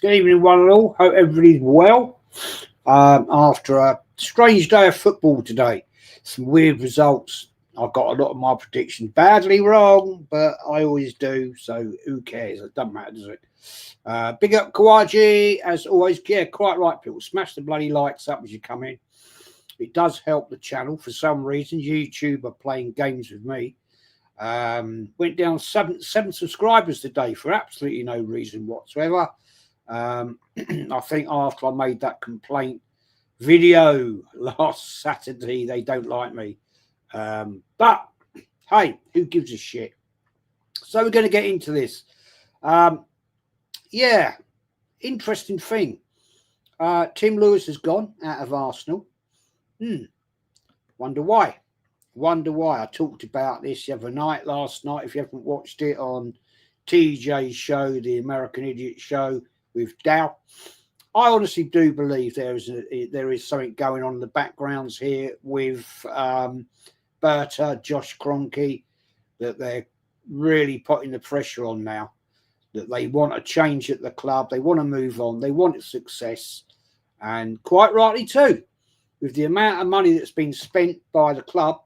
Good evening, one and all. Hope everybody's well. After a strange day of football today, some weird results. I got a lot of my predictions badly wrong, but I always do, so who cares? It doesn't matter, does it? Big up Kawaji, as always. Yeah, quite right, people. Smash the bloody likes up as you come in. It does help the channel. For some reason, YouTube are playing games with me. Went down seven subscribers today for absolutely no reason whatsoever. I think after I made that complaint video last Saturday, they don't like me. But hey, who gives a shit? So we're going to get into this. Yeah, interesting thing. Tim Lewis has gone out of Arsenal. Wonder why. I talked about this the other night, last night. If you haven't watched it on TJ's show, the American Idiot Show with Dow, I honestly do believe there is something going on in the backgrounds here with Berta, Josh Kroenke, that they're really putting the pressure on now. That they want a change at the club, they want to move on, they want success, and quite rightly too. With the amount of money that's been spent by the club,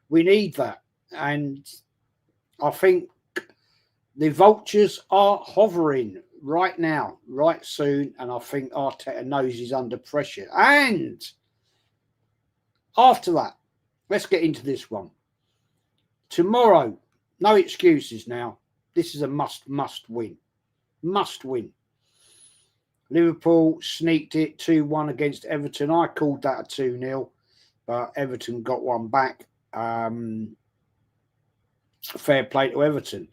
we need that. And I think the vultures are hovering right now, right soon. And I think Arteta knows he's under pressure. And after that, let's get into this one. Tomorrow, no excuses now. This is a must win. Must win. Liverpool sneaked it 2-1 against Everton. I called that a 2-0, but Everton got one back. Fair play to Everton.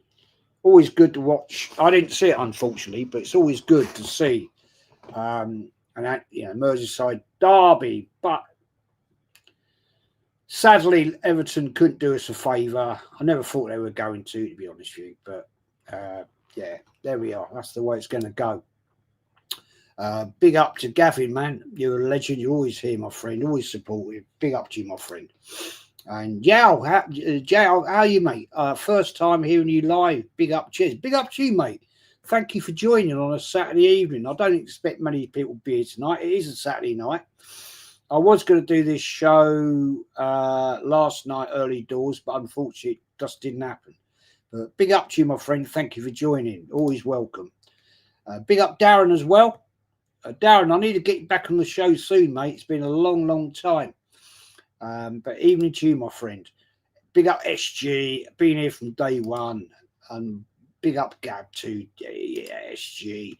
Always good to watch. I didn't see it, unfortunately, but it's always good to see. And that, Merseyside derby. But sadly, Everton couldn't do us a favour. I never thought they were going to be honest with you. But yeah, there we are. That's the way it's going to go. Big up to Gavin, man. You're a legend. You're always here, my friend. Always supportive. Big up to you, my friend. And Yao, how are you, mate? First time hearing you live. Big up, cheers. Big up to you, mate. Thank you for joining on a Saturday evening. I don't expect many people to be here tonight. It is a Saturday night. I was going to do this show last night, early doors, but unfortunately, it just didn't happen. But big up to you, my friend. Thank you for joining. Always welcome. Big up Darren as well. Darren, I need to get you back on the show soon, mate. It's been a long, long time. But evening to you, my friend. Big up SG, been here from day one. And big up Gab too. Yeah, SG.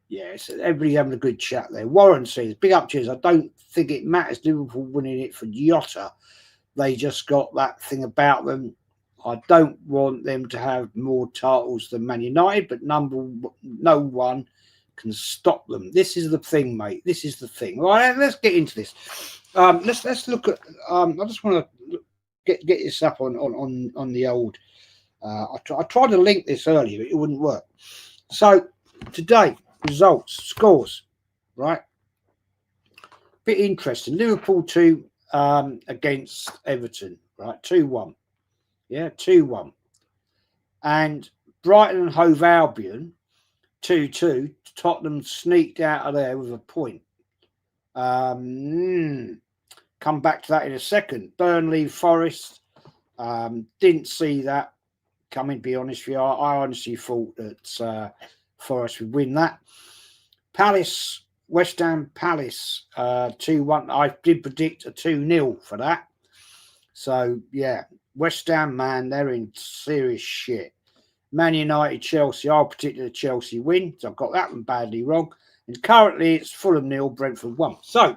Yeah, so everybody having a good chat there. Warren says, big up cheers. I don't think it matters Liverpool winning it for Jota. They just got that thing about them. I don't want them to have more titles than Man United, but no one can stop them. This is the thing, mate. This is the thing. All right, let's get into this. Let's look at. I just want to get this up on the old. I tried to link this earlier, but it wouldn't work. So today, results, scores, right? Bit interesting. Liverpool 2 against Everton, right? 2-1. Yeah, 2-1. And Brighton and Hove Albion 2-2. Tottenham sneaked out of there with a point. Come back to that in a second. Burnley, Forest. Didn't see that coming, to be honest with you. I honestly thought that Forest would win that. Palace, West Ham Palace, 2-1. I did predict a 2-0 for that. So, yeah, West Ham, man, they're in serious shit. Man United, Chelsea. I predicted a Chelsea win, so I've got that one badly wrong. And currently it's Fulham 0, Brentford 1. So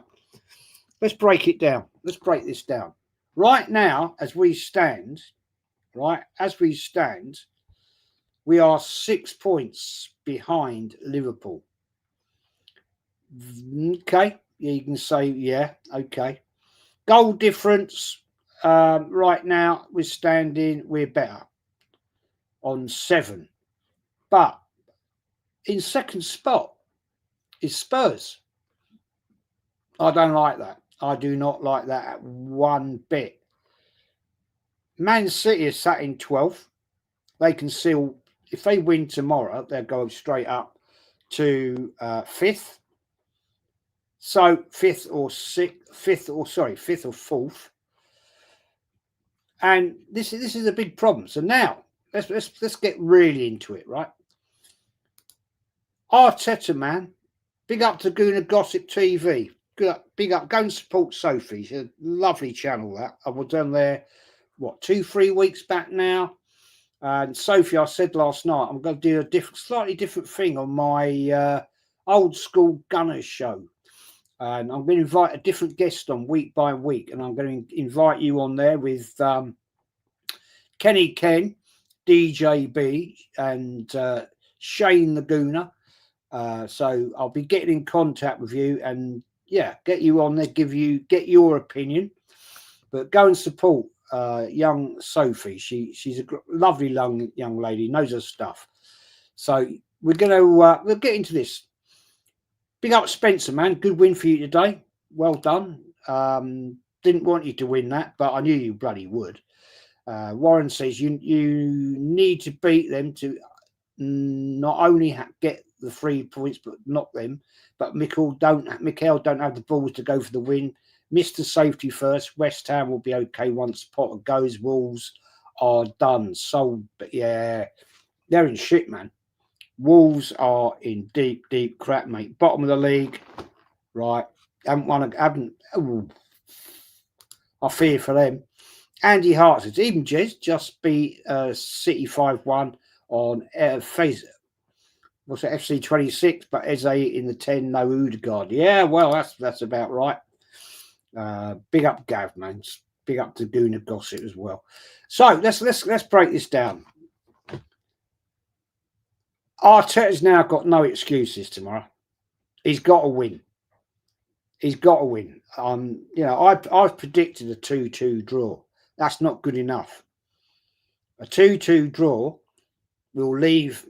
let's break it down. Let's break this down. Right now, as we stand, we are 6 points behind Liverpool. Okay, yeah, you can say, yeah, okay. Goal difference, right now, we're better on 7. But in second spot is Spurs. I don't like that. I do not like that one bit. Man City is sat in 12th. They can still, if they win tomorrow, they'll go straight up to 5th. So 5th or 4th. And this is a big problem. So now let's get really into it, right? Arteta, man, big up to Gooner Gossip TV. Big up. Go and support Sophie. She's a lovely channel. That I was done there. What 2-3 weeks back now. And Sophie, I said last night, I'm going to do a slightly different thing on my old school Gunners show. And I'm going to invite a different guest on week by week. And I'm going to invite you on there with Kenny Ken, DJB, and Shane the Gooner. So I'll be getting in contact with you and, yeah, get you on there, get your opinion. But go and support young Sophie. She's a lovely young lady, knows her stuff. So we're going to we'll get into this. Big up Spencer, man. Good win for you today. Well done. Didn't want you to win that, but I knew you bloody would. Warren says you need to beat them to not only get the 3 points, but knock them. But Mikel don't have the balls to go for the win. Mr. Safety first. West Ham will be okay once Potter goes. Wolves are done. So, but yeah, they're in shit, man. Wolves are in deep crap, mate. Bottom of the league, right? I fear for them. Andy Hart says, even Jez just beat City 5-1 on what's it, FC 26, but Eze in the 10, no Odegaard. Yeah, well, that's about right. Big up Gav, man. Big up to Gooner Gossip as well. So let's break this down. Arteta's now got no excuses tomorrow. He's got to win. He's got to win. I've predicted a 2-2 draw. That's not good enough. A 2-2 draw will leave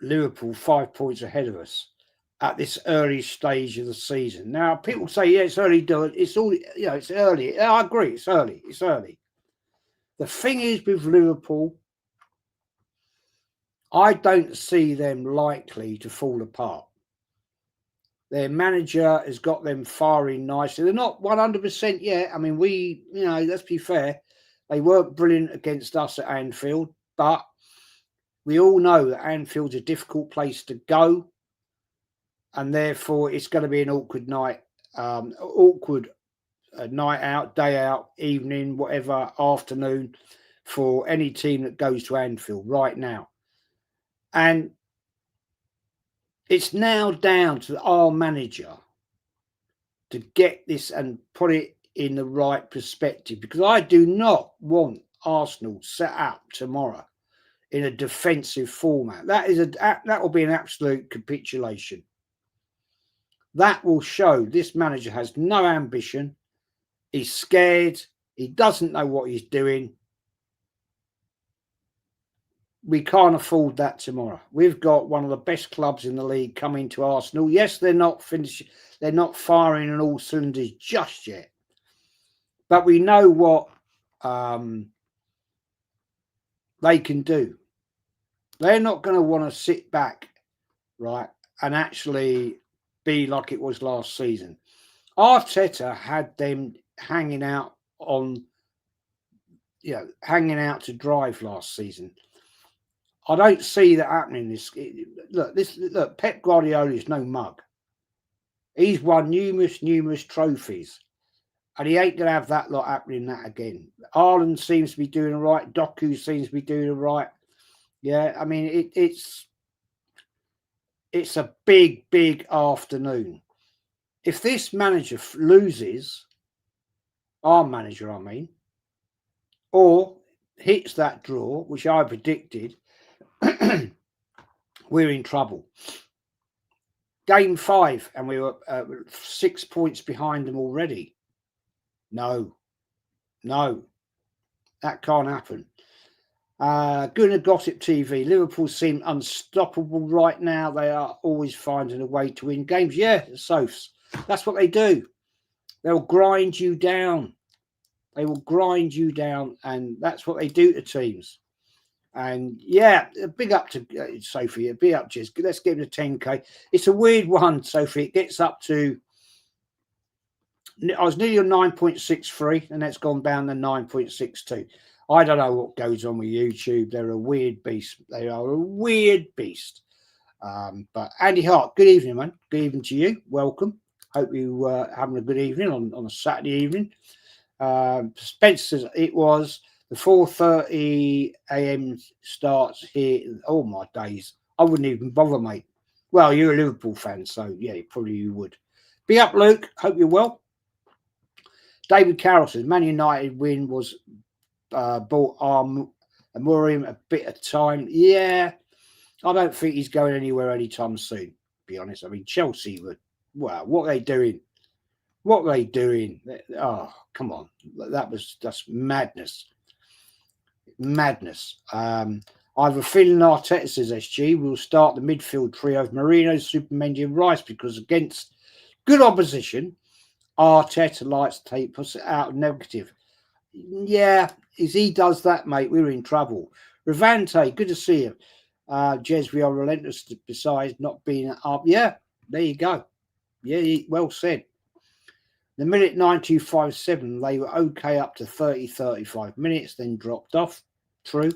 Liverpool 5 points ahead of us at this early stage of the season. Now, people say, yeah, it's early. It's all, it's early. I agree. It's early. It's early. The thing is with Liverpool, I don't see them likely to fall apart. Their manager has got them firing nicely. They're not 100% yet. I mean, let's be fair. They weren't brilliant against us at Anfield, but we all know that Anfield's a difficult place to go. And therefore, it's going to be an awkward night out, day out, evening, whatever, afternoon for any team that goes to Anfield right now. And it's now down to our manager to get this and put it in the right perspective, because I do not want Arsenal set up tomorrow in a defensive format. That will be an absolute capitulation. That will show this manager has no ambition. He's scared. He doesn't know what he's doing. We can't afford that tomorrow. We've got one of the best clubs in the league coming to Arsenal. Yes, they're not finished. They're not firing on all cylinders just yet. But we know what they can do. They're not going to want to sit back, right, and actually be like it was last season. Arteta had them hanging out to drive last season. I don't see that happening. Look, Pep Guardiola is no mug. He's won numerous trophies, and he ain't gonna have that lot happening that again. Haaland seems to be doing all right. Doku seems to be doing all right. Yeah, I mean it's a big afternoon. If this manager loses, our manager, I mean, or hits that draw, which I predicted, we're in trouble. Game 5, and we were 6 points behind them already. No, that can't happen. Gooner Gossip TV. Liverpool seem unstoppable right now. They are always finding a way to win games. Yeah, Sophs. That's what they do. They'll grind you down. They will grind you down, and that's what they do to teams. And yeah, big up to Sophie. A big up, Jez. Let's get him to 10k. It's a weird one, Sophie. It gets up to. I was nearly on 9.63, and that's gone down to 9.62. I don't know what goes on with YouTube. They're a weird beast. They are a weird beast. But Andy Hart, good evening, man. Good evening to you. Welcome. Hope you having a good evening on a Saturday evening. Spencer says it was the 4:30 a.m. starts here. Oh my days, I wouldn't even bother, mate. Well, you're a Liverpool fan, so yeah, probably you would. Be up, Luke. Hope you're well. David Carroll says Man United win was bought Amorim a bit of time. Yeah, I don't think he's going anywhere anytime soon. To be honest, I mean Chelsea were. Wow, what are they doing? What were they doing? Oh, come on. That's madness. Madness. I have a feeling Arteta, says SG, will start the midfield trio of Marino, Supermendy and Rice because against good opposition, Arteta likes to take us out negative. Yeah, as he does that, mate, we're in trouble. Ravante, good to see you. Jez, we are relentless besides not being up. Yeah, there you go. Yeah, well said. The minute 9257, they were okay up to 35 minutes, then dropped off. True.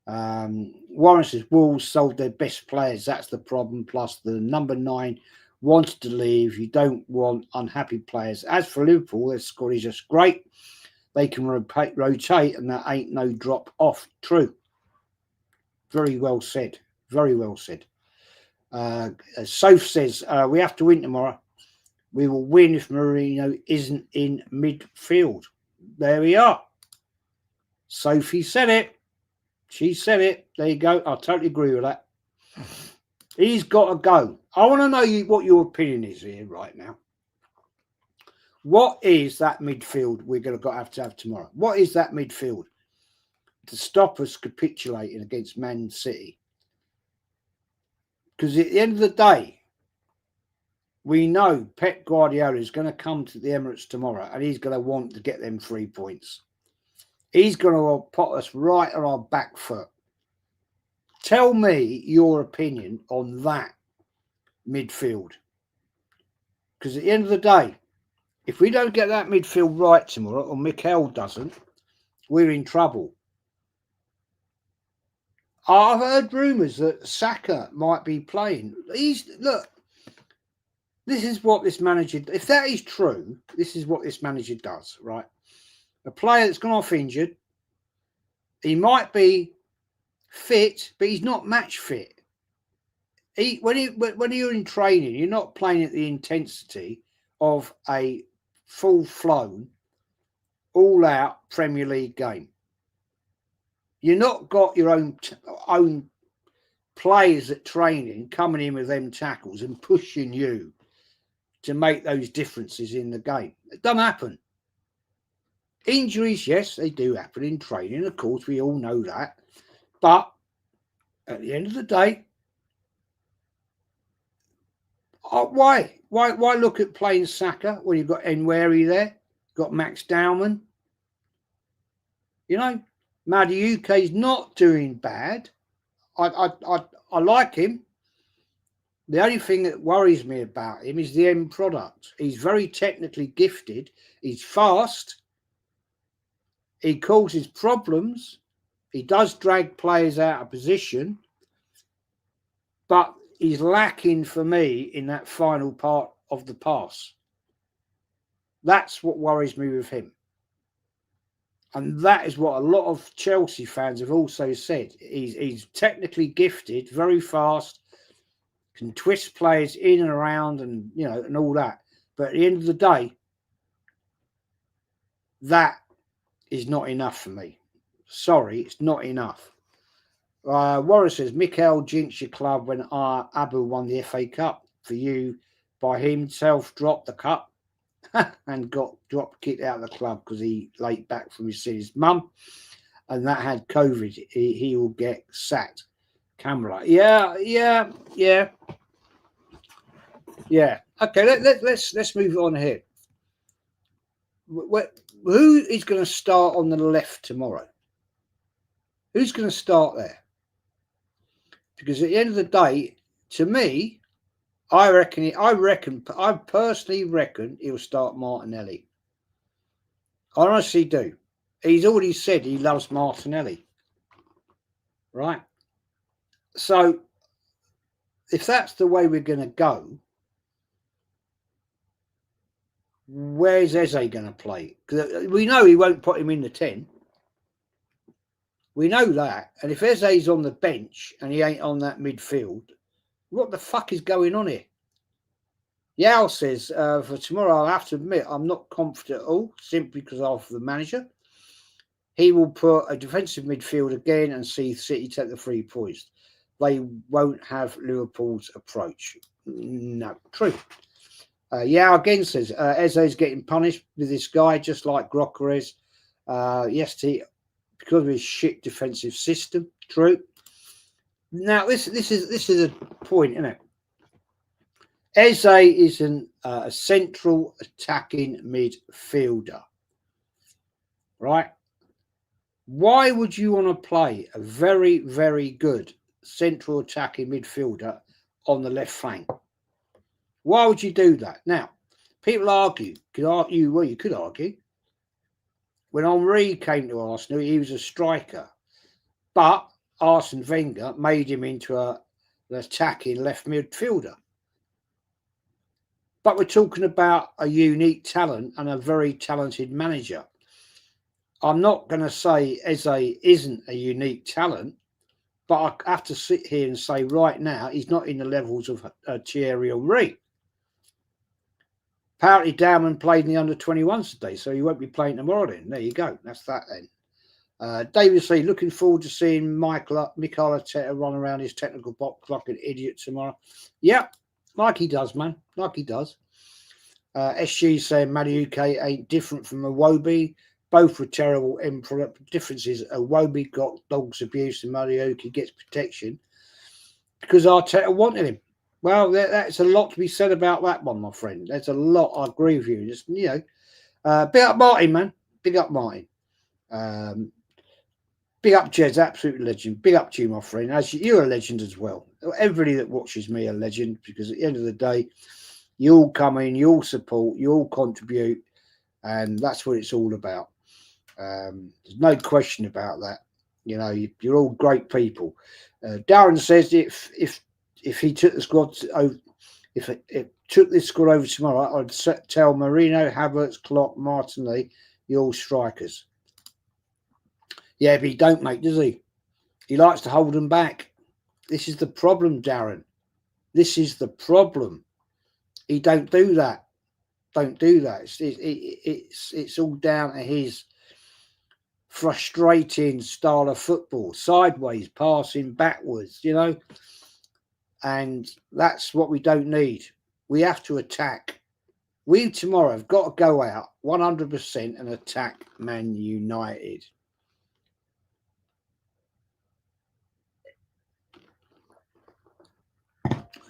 Warren says Wolves sold their best players. That's the problem. Plus, the number 9 wanted to leave. You don't want unhappy players. As for Liverpool, their squad is just great. They can rotate, and there ain't no drop off. True. Very well said. Very well said. Soph says we have to win tomorrow. We will win if Marino isn't in midfield. There we are. Sophie said it. She said it. There you go. I totally agree with that. He's got to go. I want to know what your opinion is here right now. What is that midfield we're going to have tomorrow? What is that midfield to stop us capitulating against Man City? Because at the end of the day, we know Pep Guardiola is going to come to the Emirates tomorrow and he's going to want to get them 3 points. He's going to put us right on our back foot. Tell me your opinion on that midfield. Because at the end of the day, if we don't get that midfield right tomorrow, or Mikel doesn't, we're in trouble. I've heard rumours that Saka might be playing. Look, this is what this manager, if that is true, this is what this manager does, right? A player that's gone off injured, he might be fit, but he's not match fit. When you're in training, you're not playing at the intensity of a full-flown, all-out Premier League game. You're not got your own players at training coming in with them tackles and pushing you to make those differences in the game. It doesn't happen. Injuries, yes, they do happen in training. Of course, we all know that. But at the end of the day, why look at playing Saka when you've got Enweri there, got Max Dowman? You know, Madueke is not doing bad. I like him. The only thing that worries me about him is the end product. He's very technically gifted. He's fast. He causes problems. He does drag players out of position. But he's lacking for me in that final part of the pass. That's what worries me with him. And that is what a lot of Chelsea fans have also said. He's technically gifted, very fast, can twist players in and around and, you know, and all that. But at the end of the day, that is not enough for me. Sorry, it's not enough. Warren says, Mikel jinxed your club when Abu won the FA Cup. For you, by himself, dropped the cup and got kicked out of the club because he late back from his mum. And that had COVID. He will get sacked. Camelot. Yeah. Okay, let's move on here. Who is going to start on the left tomorrow? Who's going to start there? Because at the end of the day, to me, I personally reckon he'll start Martinelli. I honestly do. He's already said he loves Martinelli. Right? So, if that's the way we're going to go, where's Eze going to play? Because we know he won't put him in the 10. We know that. And if Eze's on the bench and he ain't on that midfield, what the fuck is going on here? Yao says, for tomorrow, I have to admit, I'm not confident at all, simply because of the manager. He will put a defensive midfield again and see City take the 3 points. They won't have Liverpool's approach. No, true. Yao again says, Eze's getting punished with this guy, just like Grokeres. Yesterday, because of his shit defensive system. True. Now, this is a point, isn't it? Eze is a central attacking midfielder, right? Why would you want to play a very, very good central attacking midfielder on the left flank? Why would you do that? Now, people argue. Well, you could argue. When Henry came to Arsenal, he was a striker, but Arsene Wenger made him into an attacking left midfielder. But we're talking about a unique talent and a very talented manager. I'm not going to say Eze isn't a unique talent, but I have to sit here and say right now he's not in the levels of Thierry Henry. Apparently, Dowman played in the under-21s today, so he won't be playing tomorrow then. There you go. That's that then. David C. Looking forward to seeing Mikel Arteta run around his technical box like an idiot tomorrow. Yep, like he does, man. Like he does. SG saying Madueke ain't different from Iwobi. Both were terrible end product. Difference is Iwobi got dogs abuse and Madueke gets protection because Arteta wanted him. Well, that's a lot to be said about that one, my friend. There's a lot. I agree with you. Just, big up Martin, man. Big up Martin. Big up Jed's absolute legend. Big up to you, my friend. As you're a legend as well. Everybody that watches me a legend because at the end of the day, you all come in, you all support, you all contribute, and that's what it's all about. There's no question about that. You're all great people. Darren says if he took the squad over, if it took this squad over tomorrow, I'd tell Marino, Havertz, Klopp, Martinelli, you're all strikers. Yeah, but he don't, mate, does he? He likes to hold them back. This is the problem, Darren. This is the problem. He don't do that. Don't do that. It's all down to his frustrating style of football, sideways, passing backwards, and that's what we don't need. We have to attack. We tomorrow have got to go out 100% and attack Man United.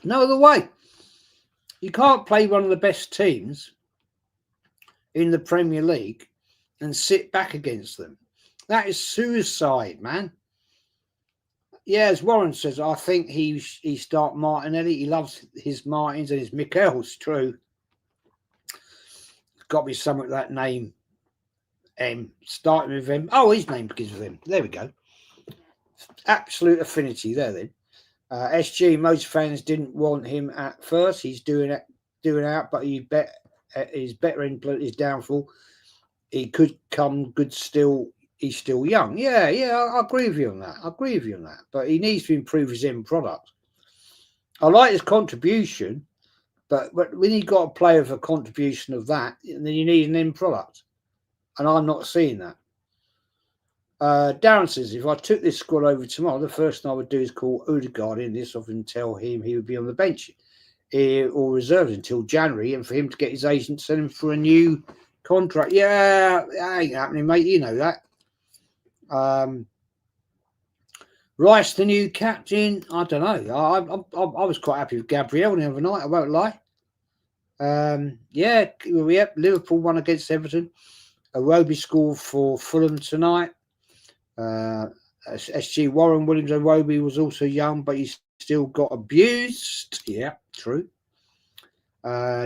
No other way. You can't play one of the best teams in the Premier League and sit back against them. That is suicide, man. Yeah, as Warren says, I think he start Martinelli. He loves his Martins and his Mikel's. True. It's got to be something with that name. Starting with him. Oh, his name begins with him. There we go. Absolute affinity there then. SG, most fans didn't want him at first. He's doing out, but he's better in his downfall. He could come good still. He's still young. Yeah, I agree with you on that. But he needs to improve his end product. I like his contribution, but when you've got a player with a contribution of that, then you need an end product. And I'm not seeing that. Darren says, if I took this squad over tomorrow, the first thing I would do is call Odegaard in this off and tell him he would be on the bench or reserved until January, and for him to get his agent to send him for a new contract. Yeah, that ain't happening, mate. You know that. Rice, the new captain. I don't know. I was quite happy with Gabriel the other night. I won't lie. Liverpool won against Everton. Iwobi scored for Fulham tonight. SG Warren Williams Iwobi was also young, but he still got abused. Yeah, true.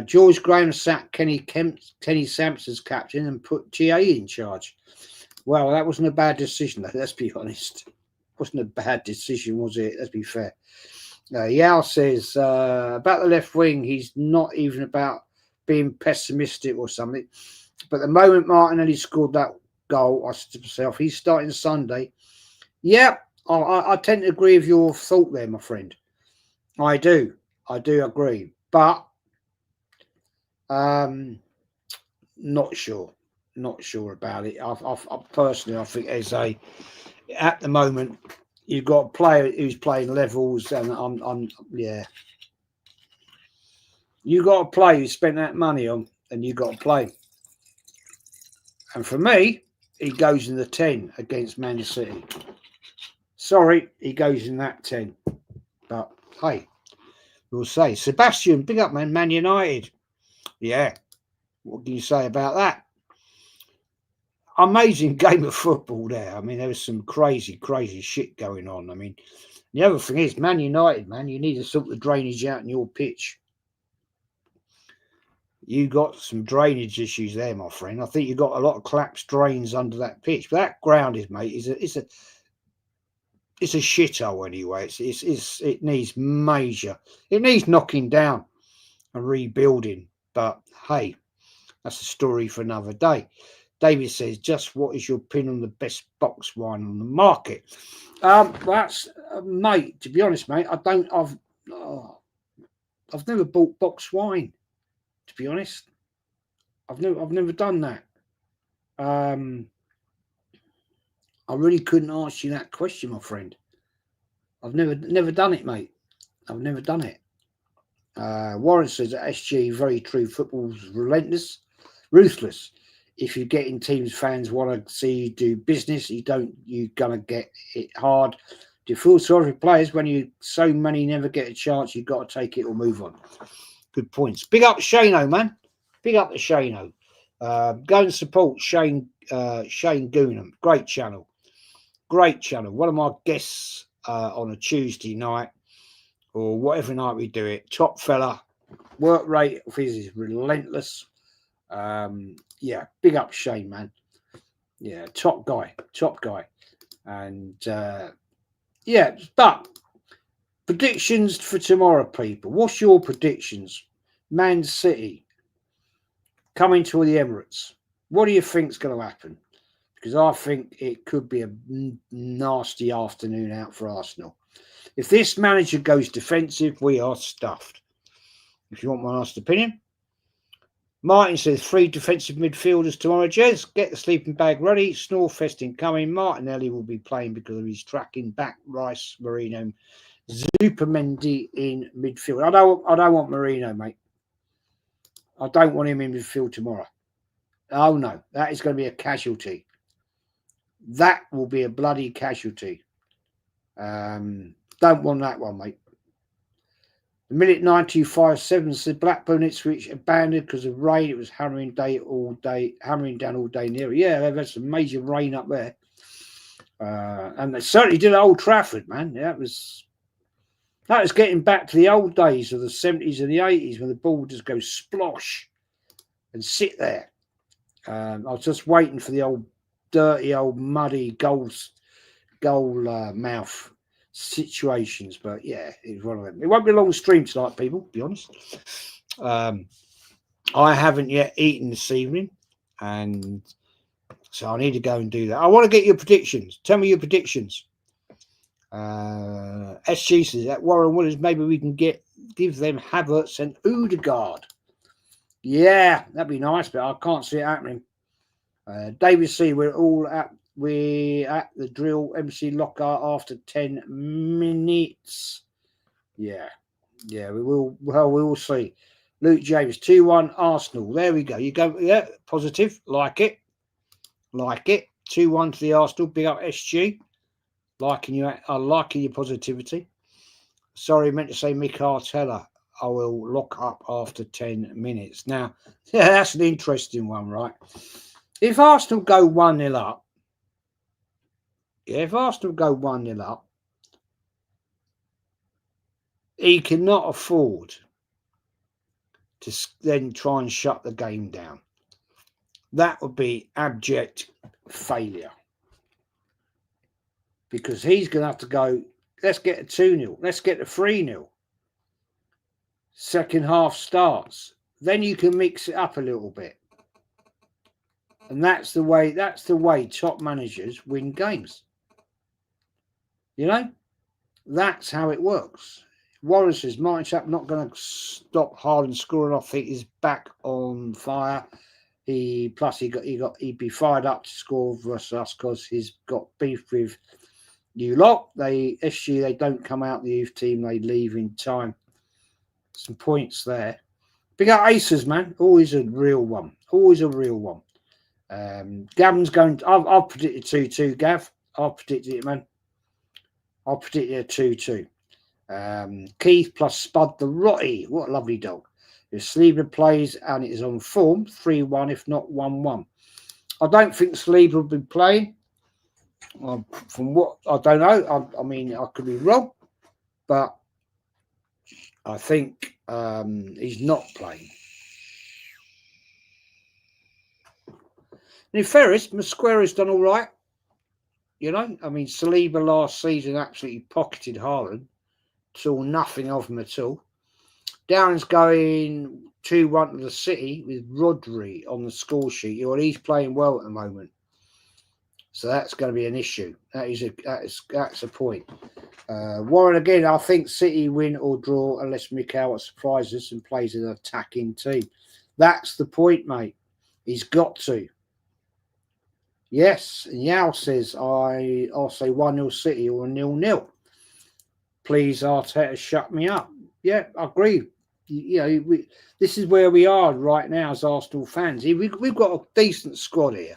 George Graham sacked Kenny Samps as captain and put GA in charge. Well, that wasn't a bad decision, though, let's be honest. Wasn't a bad decision, was it? Let's be fair. Yao says about the left wing, he's not even about being pessimistic or something. But the moment Martinelli scored that goal, I said to myself, he's starting Sunday. Yeah, I tend to agree with your thought there, my friend. I do agree. But not sure about it. I personally, I think at the moment, you've got a player who's playing levels, and yeah. You got to play. You spent that money on, and you got to play. And for me, he goes in the 10 against Man City. Sorry, he goes in that 10. But hey, we'll say. Sebastian, big up, man. Man United. Yeah. What can you say about that? Amazing game of football there. I mean, there was some crazy shit going on. I mean, the other thing is, Man United, man, you need to sort the drainage out in your pitch. You got some drainage issues there, my friend. I think you got a lot of collapsed drains under that pitch. But that ground is, mate, it's a shithole anyway. It needs major. It needs knocking down and rebuilding. But hey, that's a story for another day. David says, just what is your opinion on the best box wine on the market? That's mate. To be honest, mate, I've never bought box wine. To be honest, I've never done that. I really couldn't answer you that question, my friend. I've never done it, mate. I've never done it. Warren says that SG, very true. Football's ruthless. If you're getting teams, fans want to see you do business. You're gonna get it hard. To feel sorry for players when so many never get a chance. You've got to take it or move on. Good points. Big up Shano, man. Big up to Shano. Go and support Shane Goonham. Great channel. One of my guests on a Tuesday night or whatever night we do it. Top fella. Work rate of his is relentless. Yeah, big up Shane, man. Yeah, top guy. And yeah, but predictions for tomorrow, people. What's your predictions? Man City coming to the Emirates. What do you think is going to happen? Because I think it could be a nasty afternoon out for Arsenal. If this manager goes defensive, we are stuffed. If you want my honest opinion. Martin says 3 defensive midfielders tomorrow. Jez, get the sleeping bag ready. Snorefest incoming. Martinelli will be playing because of his tracking back. Rice, Marino, Zupermendi in midfield. I don't want Marino, mate. I don't want him in midfield tomorrow. Oh no, that is going to be a casualty. That will be a bloody casualty. Don't want that one, mate. The minute 9:57 said Blackburn Ipswich abandoned because of rain. It was hammering down all day near. Yeah, they've had some major rain up there. And they certainly did at Old Trafford, man. Yeah, that was getting back to the old days of the 70s and the 80s when the ball just goes splosh and sit there. I was just waiting for the old dirty, old muddy goal mouth situations, but yeah, it's one of them. It won't be a long stream tonight, people, to be honest. I haven't yet eaten this evening, and so I need to go and do that. I want to get your predictions. Tell me your predictions. SG says that Warren Williams, maybe we can give them Havertz and Odegaard. Yeah, that'd be nice, but I can't see it happening. David C, we're at the drill. MC Lockhart after 10 minutes. Yeah, we will. Well, we will see. Luke James 2-1 Arsenal. There we go. You go. Yeah, positive. Like it. 2-1 to the Arsenal. Big up SG. Liking your positivity. Sorry, I meant to say Mick Artella. I will lock up after 10 minutes. Now, yeah, that's an interesting one, right? If Arsenal go 1-0 up, Yeah, if Arsenal go 1-0 up, he cannot afford to then try and shut the game down. That would be abject failure. Because he's going to have to go, let's get a 2-0, let's get a 3-0. Second half starts. Then you can mix it up a little bit. And that's the way top managers win games. You know? That's how it works. Warren says Martin Chap not going to stop Haaland scoring. I think he's back on fire. He'd be fired up to score versus us because he's got beef with you lot. They don't come out the youth team, they leave in time. Some points there. Big up Aces, man. Always a real one. Always a real one. Gavin's going I've predicted 2-2, Gav. I've predicted it, man. I've predicted a 2-2. Keith plus Spud the Rotty. What a lovely dog. If Saliba plays and it is on form, 3-1, if not 1-1. I don't think Saliba will be playing. From what I don't know, I mean, I could be wrong, but I think he's not playing. And in fairness, Mosquera's done all right. You know, I mean, Saliba last season absolutely pocketed Haaland, saw nothing of him at all. Darren's going 2-1 to the City with Rodri on the score sheet. Well, he's playing well at the moment. So that's going to be an issue. That's a point. Warren, again, I think City win or draw unless Mikel surprises and plays an attacking team. That's the point, mate. He's got to. Yes, and Yao says, I'll say 1-0 City or 0-0. Please, Arteta, shut me up. Yeah, I agree. You know, this is where we are right now as Arsenal fans. We've got a decent squad here.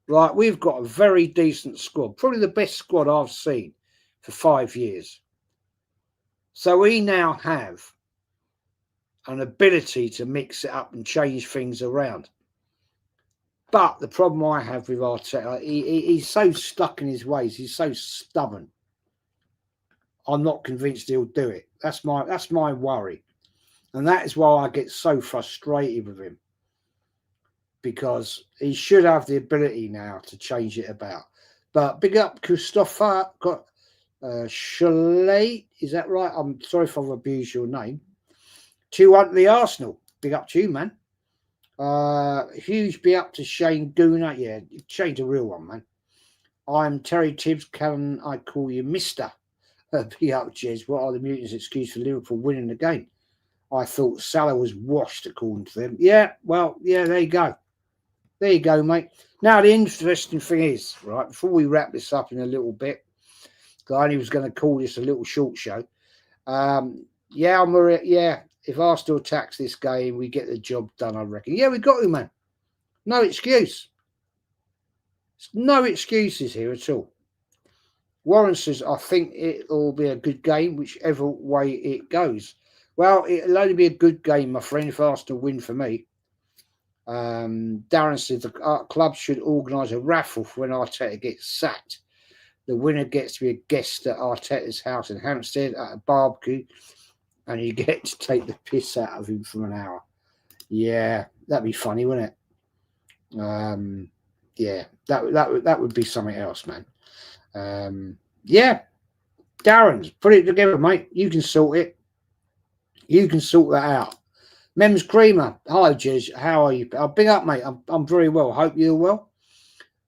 Right, we've got a very decent squad. Probably the best squad I've seen for 5 years. So we now have an ability to mix it up and change things around. But the problem I have with Arteta, he's so stuck in his ways. He's so stubborn. I'm not convinced he'll do it. That's my worry. And that is why I get so frustrated with him. Because he should have the ability now to change it about. But big up Christopher Chalet. Is that right? I'm sorry if I've abused your name. 2-1 the Arsenal. Big up to you, man. Huge big up to Shane Gooner. Yeah, Shane's a real one, man. I'm Terry Tibbs. Can I call you Mister? Big up, Jez. What are the mutants' excuse for Liverpool winning the game? I thought Salah was washed, according to them. Yeah, well, yeah, there you go. There you go, mate. Now, the interesting thing is, right, before we wrap this up in a little bit, because I only was going to call this a little short show. If Arsenal attacks this game, we get the job done, I reckon. Yeah, we got to, man. No excuse. No excuses here at all. Warren says, I think it'll be a good game, whichever way it goes. Well, it'll only be a good game, my friend, if Arsenal win for me. Darren says the club should organise a raffle for when Arteta gets sacked. The winner gets to be a guest at Arteta's house in Hampstead at a barbecue, and you get to take the piss out of him for an hour. Yeah, that'd be funny, wouldn't it? Yeah, that would be something else, man. Yeah, Darren's put it together, mate. You can sort it. You can sort that out. Mems Creamer, hello, Jez. How are you? Big up, mate. I'm very well. Hope you're well.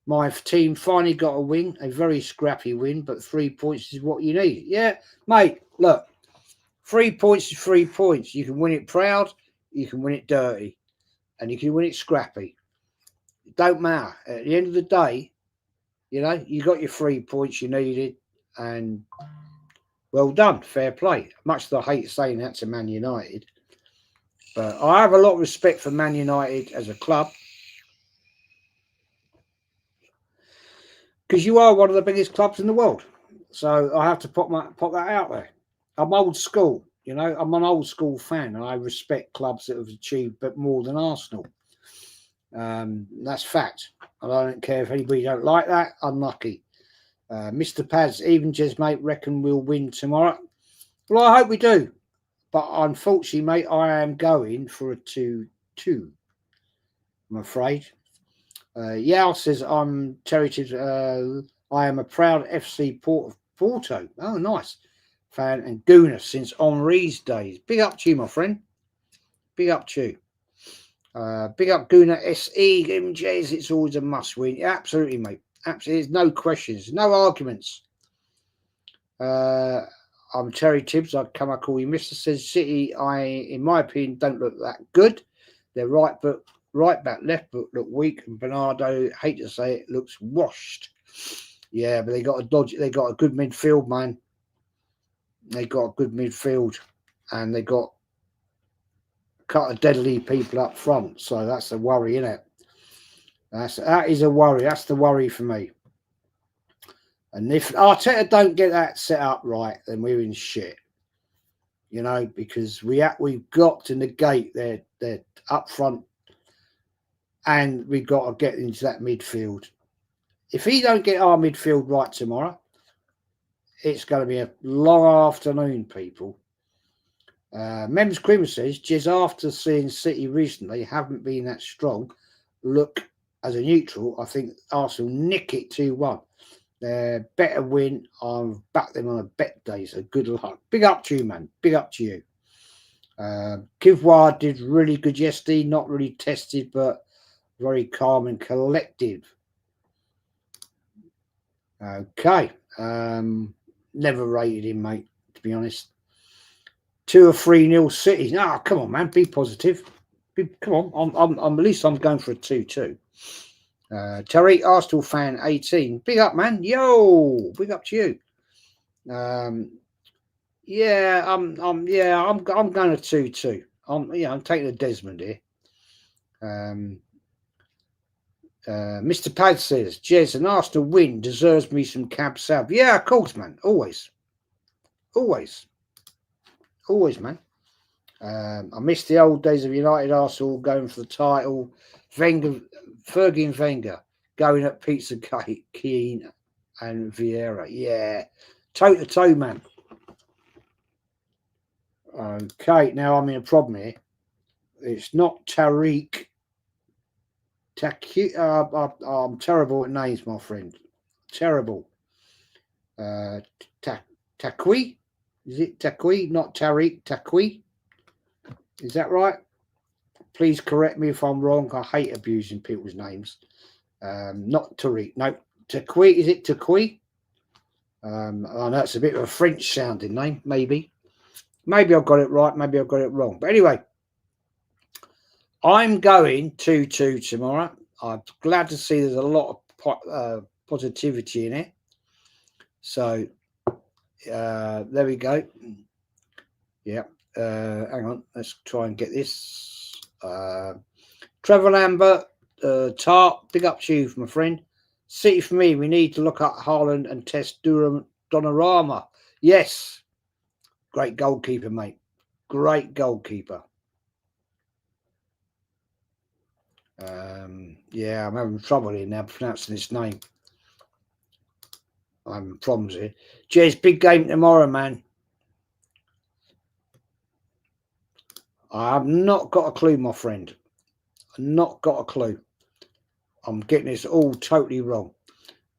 My team finally got a win, a very scrappy win, but 3 points is what you need. Yeah, mate. Look, 3 points is 3 points. You can win it proud, you can win it dirty, and you can win it scrappy. It don't matter. At the end of the day, you know, you got your 3 points you needed, and well done, fair play. Much as I hate saying that to Man United, but I have a lot of respect for Man United as a club, because you are one of the biggest clubs in the world. So I have to put that out there. I'm old school, you know. I'm an old school fan, and I respect clubs that have achieved but more than Arsenal. That's fact. I don't care if anybody don't like that. Unlucky. Mr. Pads, even Jez, mate, reckon we'll win tomorrow. Well, I hope we do. But unfortunately, mate, I am going for a 2-2. I'm afraid. Yao says, I'm Terry Tibbs. I am a proud FC Porto. Oh, nice. Fan and Gooner since Henri's days. Big up to you, my friend. Big up to you. Big up Gooner SE. Jez, it's always a must win. Yeah, absolutely, mate. Absolutely. There's no questions, no arguments. I'm Terry Tibbs. I call you Mr. Says City, in my opinion, don't look that good. They're right back, left back look weak, and Bernardo, hate to say it, looks washed. Yeah, but they got a good midfield, man. They got a good midfield, and they got a couple of deadly people up front. So that's a worry, isn't it? That is a worry. That's the worry for me. And if Arteta don't get that set up right, then we're in shit. You know, because we've got to negate their up front, and we've got to get into that midfield. If he don't get our midfield right tomorrow, it's going to be a long afternoon, people. Mems Creamer says, just after seeing City recently haven't been that strong, look as a neutral, I think Arsenal nick it 2-1. Better win. I've backed them on a bet day, so good luck. Big up to you, man. Big up to you. Kivwar did really good yesterday, not really tested, but very calm and collected. Okay. Never rated him, mate, to be honest. 2 or 3-0 City. No, come on, man. Be positive. Come on. I'm at least I'm going for a 2-2. Terry, Arsenal fan 18. Big up, man. Yo, big up to you. I'm going to 2-2. I'm taking a Desmond here. Mr. Pad says, Jez, an Arsenal win deserves me some cab salve. Yeah, of course, man. Always, man. I miss the old days of United Arsenal going for the title. Fergie and Wenger going at Pizza Keane and Vieira. Yeah, toe to toe, man. Okay, now I'm in a problem here. It's not Tariq. I'm terrible at names, my friend. Terrible. Taqui? Is it Taqui? Not Tariq. Taqui? Is that right? Please correct me if I'm wrong. I hate abusing people's names. Not Tariq. No, Taqui. Is it Taqui? I know it's a bit of a French sounding name, maybe. Maybe I've got it right. Maybe I've got it wrong. But anyway, I'm going 2-2 tomorrow. I'm glad to see there's a lot of positivity in it. So there we go. Yeah. Hang on. Let's try and get this. Trevor Lambert, Tart, big up to you, my friend. City for me, we need to look at Haaland and test Donnarumma. Yes. Great goalkeeper, mate. Great goalkeeper. Yeah, I'm having trouble here now pronouncing his name. I'm having problems here. Jez, big game tomorrow, man. I've not got a clue, my friend. I've not got a clue. I'm getting this all totally wrong.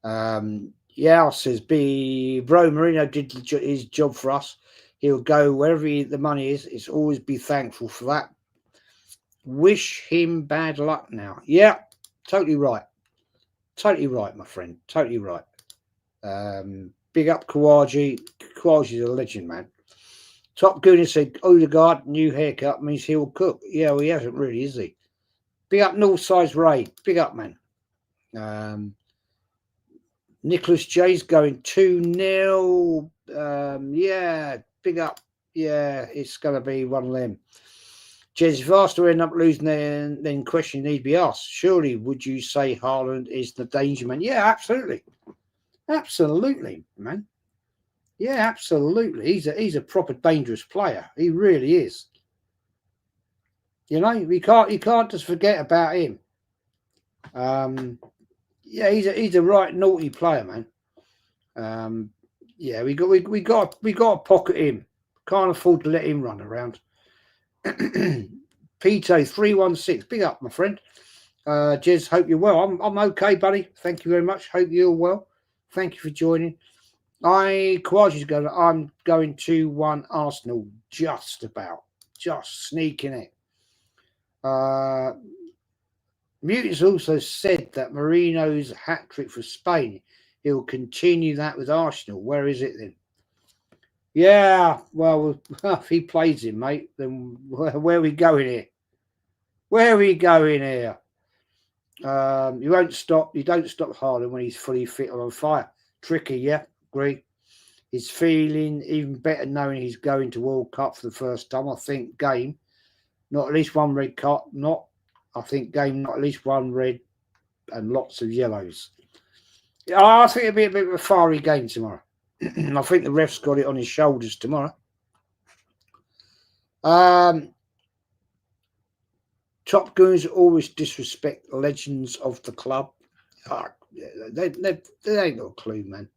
Yeah, says Bro Marino did his job for us. He'll go wherever the money is. It's always be thankful for that. Wish him bad luck now. Yeah, totally right. Totally right, my friend. Totally right. Big up Kawaji. Kawaji's a legend, man. Top Gooner said, Odegaard, new haircut means he'll cook. Yeah, well, he hasn't really, is he? Big up Northside's Ray. Big up, man. Nicholas J's going 2-0. Yeah, big up. Yeah, it's going to be one of them. Jez, if Arsenal end up losing, then question need to be asked. Surely, would you say Haaland is the danger man? Yeah, absolutely. Absolutely, man. Yeah, absolutely. He's a proper dangerous player. He really is. You know, you can't just forget about him. Yeah, he's a right naughty player, man. Yeah, we got to pocket him. Can't afford to let him run around. Pito 316, big up, my friend. Jez, hope you're well. I'm okay, buddy. Thank you very much. Hope you're well. Thank you for joining. Kwaji's going. I'm going 2-1 Arsenal, just sneaking it. Mutants also said that Marino's hat trick for Spain. He'll continue that with Arsenal. Where is it then? Yeah, well, if he plays him, mate, then where are we going here? Where are we going here? You don't stop Haaland when he's fully fit or on fire. Tricky, yeah, agree. He's feeling even better knowing he's going to World Cup for the first time. I think game, not at least one red card, not at least one red and lots of yellows. I think it'll be a bit of a fiery game tomorrow. I think the ref's got it on his shoulders tomorrow. Top goons always disrespect legends of the club. They ain't got a clue, man.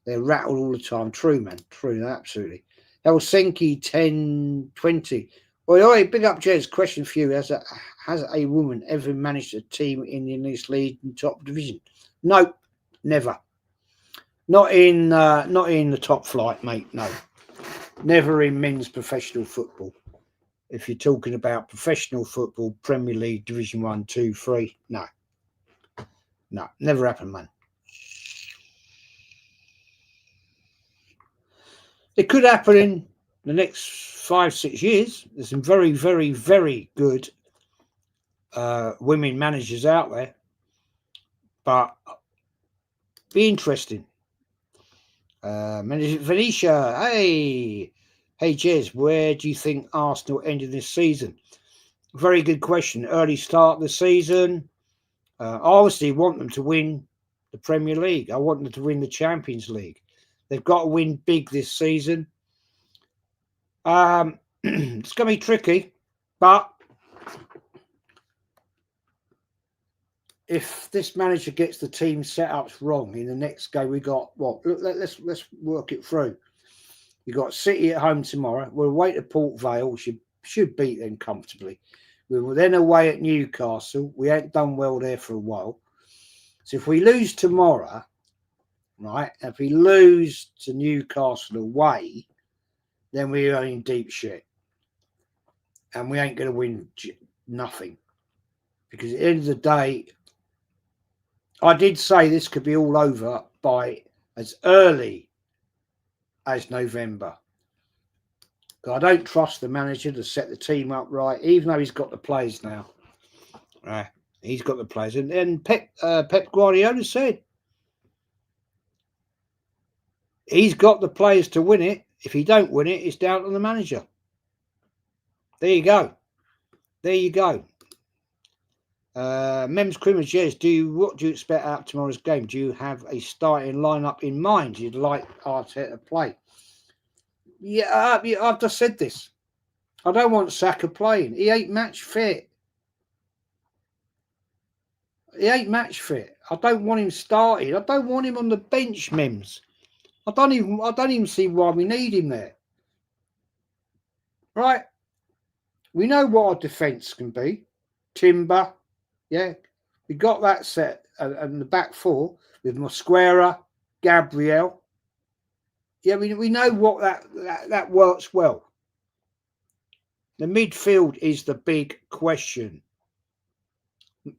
They're rattled all the time. True, man. True, absolutely. Helsinki 10-20. Oi, big up, Jez. Question for you: Has a woman ever managed a team in the English League and top division? No, never. Not in the top flight, mate. No, never in men's professional football. If you're talking about professional football, Premier League, Division 1, 2, 3, no, never happened, man. It could happen in the next 5-6 years. There's some very, very, very good women managers out there, but be interesting. Venetia, hey Jez, where do you think Arsenal ended this season? Very good question. Early start of the season. I obviously want them to win the Premier League. I want them to win the Champions League. They've got to win big this season. It's going to be tricky, but if this manager gets the team setups wrong in the next game, we got what? Let's work it through. You got City at home tomorrow. We'll away to Port Vale. Should beat them comfortably. We were then away at Newcastle. We ain't done well there for a while. So if we lose tomorrow, right? If we lose to Newcastle away, then we are in deep shit, and we ain't going to win nothing. Because at the end of the day, I did say this could be all over by as early as November. I don't trust the manager to set the team up right, even though he's got the players now. He's got the players. And Pep Guardiola said he's got the players to win it. If he don't win it, it's down to the manager. There you go. Mems Crimmage, yes. What do you expect out of tomorrow's game? Do you have a starting lineup in mind you'd like Arteta to play? Yeah, I've just said this. I don't want Saka playing. He ain't match fit. I don't want him starting. I don't want him on the bench, Mems. I don't even see why we need him there. Right? We know what our defence can be. Timber. Yeah. We got that set. And the back four with Mosquera, Gabriel. Yeah, we know what that works well. The midfield is the big question.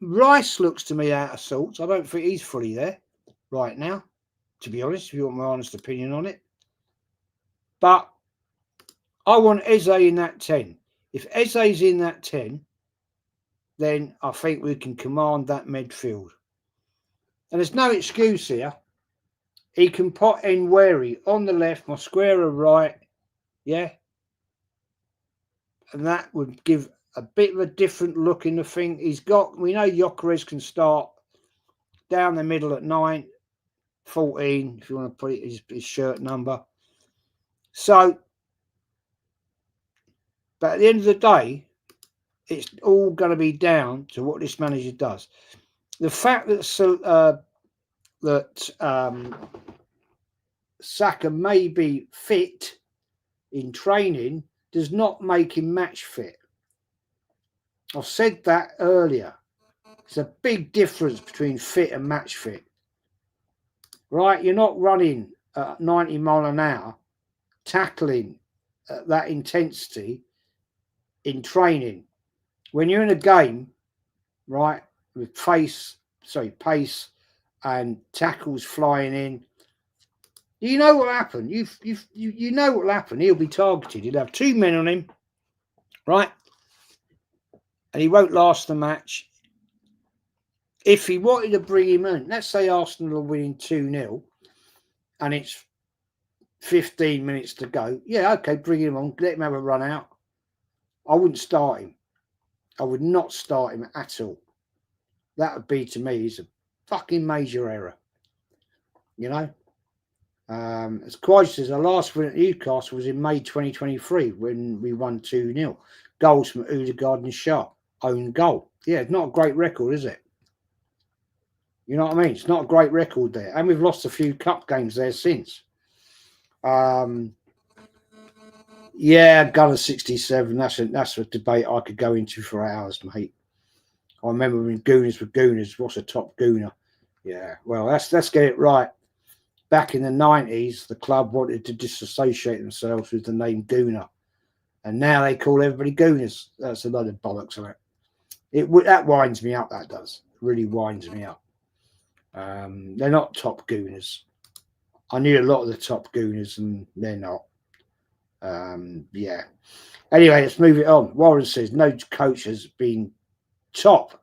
Rice looks to me out of sorts. I don't think he's fully there right now, to be honest, if you want my honest opinion on it. But I want Eze in that 10. If Eze's in that 10, then I think we can command that midfield. And there's no excuse here. He can put in Wary on the left, Mosquera right, yeah. And that would give a bit of a different look in the thing. We know Gyökeres can start down the middle at 9, 14, if you want to put it his shirt number. So, but at the end of the day, it's all going to be down to what this manager does. The fact that Saka may be fit in training does not make him match fit. I've said that earlier. It's a big difference between fit and match fit. Right? You're not running at 90 mile an hour, tackling at that intensity in training. When you're in a game, right, with pace and tackles flying in, you know what will happen. You know what will happen. He'll be targeted. You'll have 2 men on him, right? And he won't last the match. If he wanted to bring him in, let's say Arsenal are winning 2-0 and it's 15 minutes to go. Yeah, okay, bring him on. Let him have a run out. I wouldn't start him. I would not start him at all. That would be, to me, is a fucking major error. You know? As Quaj says, our last win at Newcastle was in May 2023 when we won 2-0. Goals from Odegaard and Sharp. Own goal. Yeah, it's not a great record, is it? You know what I mean? It's not a great record there. And we've lost a few cup games there since. Yeah, Gunner 67. That's a debate I could go into for hours, mate. I remember when Gooners were Gooners. What's a top Gooner? Yeah, well, let's get it right. Back in the 90s, the club wanted to disassociate themselves with the name Gooner. And now they call everybody Gooners. That's a load of bollocks on it. That winds me up, that does. It really winds me up. They're not top Gooners. I knew a lot of the top Gooners, and they're not. Yeah. Anyway, let's move it on. Warren says no coach has been top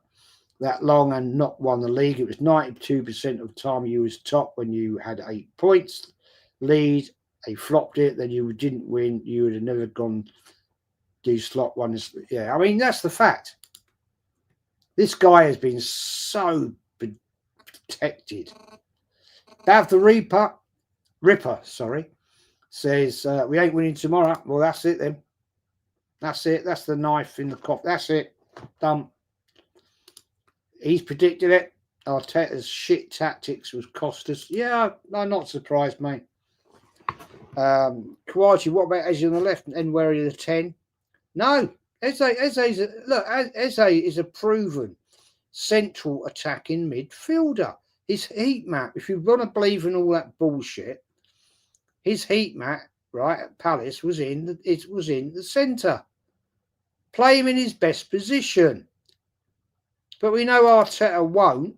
that long and not won the league. It was 92% of the time you was top when you had 8 points lead. They flopped it, then you didn't win. You would have never gone do slot one. Yeah, I mean, that's the fact. This guy has been so protected. Have the Ripper, says we ain't winning tomorrow. Well, that's it then. That's it. That's the knife in the coffin. That's it. Done. He's predicted it. Arteta's shit tactics was cost us. Yeah, I'm not surprised, mate. Kawachi, what about Eze on the left and where are you the 10? No, Eze is a proven central attacking midfielder. His heat map, if you want to believe in all that bullshit, his heat map, right, at Palace was in the centre. Play him in his best position. But we know Arteta won't,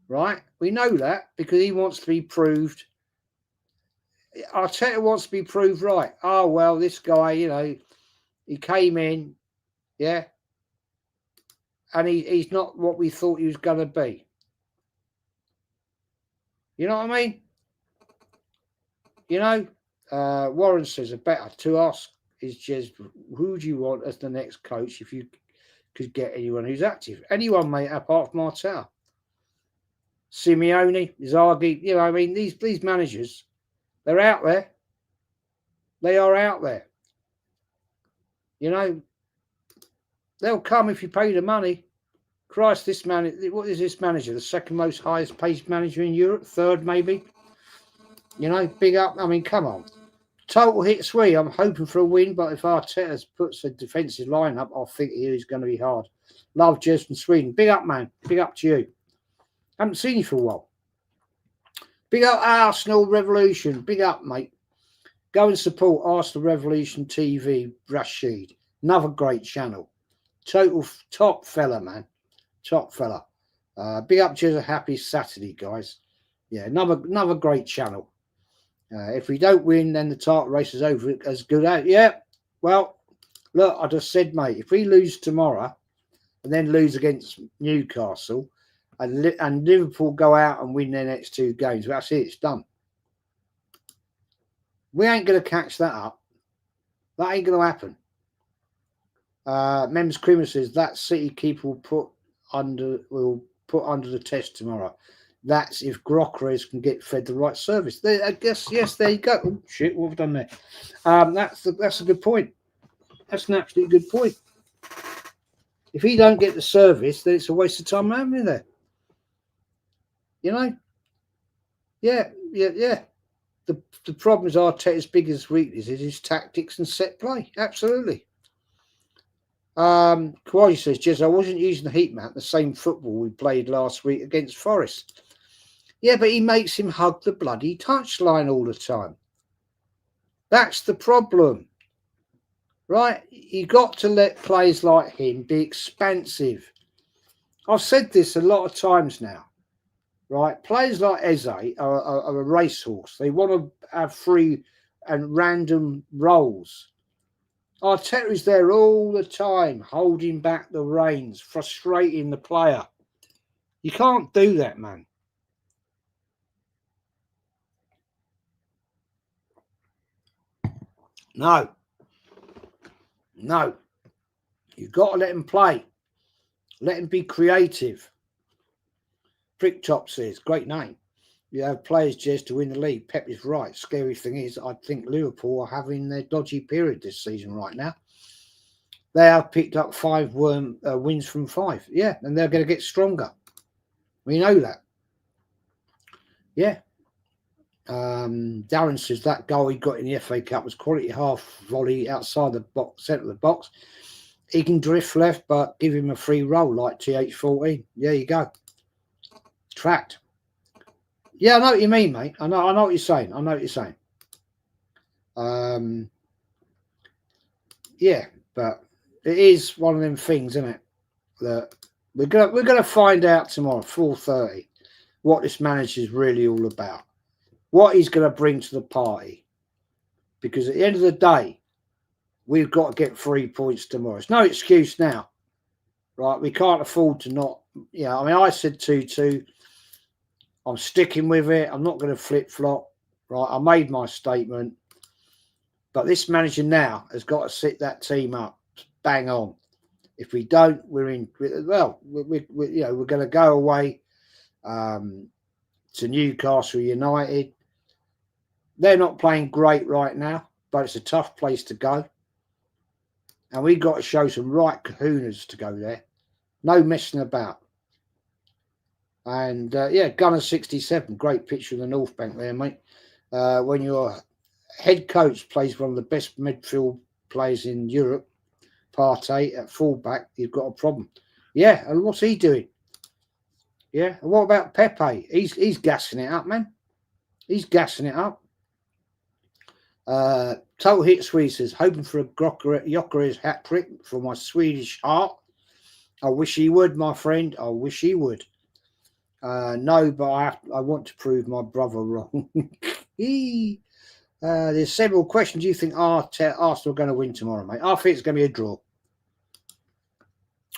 right? We know that because he wants to be proved. Arteta wants to be proved right. Oh, well, this guy, you know, he came in, yeah, and he's not what we thought he was going to be. You know what I mean? You know, Warren says a better to ask is just who do you want as the next coach if you could get anyone who's active? Anyone, mate, apart from Arteta. Simeone, Zaghi, you know, I mean, these managers, they're out there. They are out there. You know, they'll come if you pay the money. Christ, this man, what is this manager? The second most highest paid manager in Europe? Third, maybe? You know, big up. I mean, come on. Total hit sweet. I'm hoping for a win, but if Arteta puts a defensive line up, I think he's going to be hard. Love Jez from Sweden. Big up, man. Big up to you. Haven't seen you for a while. Big up Arsenal Revolution. Big up, mate. Go and support Arsenal Revolution TV, Rashid. Another great channel. Total top fella, man. Top fella. Big up to a happy Saturday, guys. Yeah, another great channel. If we don't win, then the title race is over as good as. Yeah, well, look, I just said, mate, if we lose tomorrow and then lose against Newcastle and Liverpool go out and win their next 2 games, that's it, it's done. We ain't going to catch that up. That ain't going to happen. Mems Creamer says that City keeper will put under the test tomorrow. That's if Grockeres can get fed the right service. I guess, yes, there you go. Oh, shit, what have I done there? That's a good point. That's an absolutely good point. If he don't get the service, then it's a waste of time having there. You know? Yeah. the problem is Arteta's biggest weakness is his tactics and set play. Absolutely. Kawhi says, Jez, I wasn't using the heat map, the same football we played last week against Forest. Yeah, but he makes him hug the bloody touchline all the time. That's the problem. Right? You got to let players like him be expansive. I've said this a lot of times now. Right? Players like Eze are a racehorse. They want to have free and random roles. Arteta is there all the time, holding back the reins, frustrating the player. You can't do that, man. No. You've got to let him play. Let him be creative. Bricktop says, great name. You have players just to win the league. Pep is right. Scary thing is, I think Liverpool are having their dodgy period this season right now. They have picked up 5 wins from 5. Yeah, and they're going to get stronger. We know that. Yeah. Darren says that goal he got in the FA Cup was quality half volley outside the box, centre of the box. He can drift left, but give him a free roll like TH14. There you go. Trapped. Yeah, I know what you mean, mate. I know what you're saying. Yeah, but it is one of them things, isn't it? That we're gonna find out tomorrow, 4:30, what this manager is really all about. What he's going to bring to the party. Because at the end of the day, we've got to get 3 points tomorrow. It's no excuse now, right? We can't afford to not, I mean, I said 2-2. I'm sticking with it. I'm not going to flip-flop, right? I made my statement. But this manager now has got to sit that team up, bang on. If we don't, we're in, well, we're going to go away to Newcastle United. They're not playing great right now, but it's a tough place to go. And we've got to show some right kahunas to go there. No messing about. And, Gunner 67, great picture of the North Bank there, mate. When your head coach plays one of the best midfield players in Europe, Partey at fullback, you've got a problem. Yeah, and what's he doing? Yeah, and what about Pepe? He's gassing it up, man. He's gassing it up. Total Hit Swede says, hoping for a Gyökeres hat trick for my Swedish heart. I wish he would, my friend. I wish he would. No, but I want to prove my brother wrong. There's several questions. Do you think Arsenal are going to win tomorrow, mate? I think it's going to be a draw.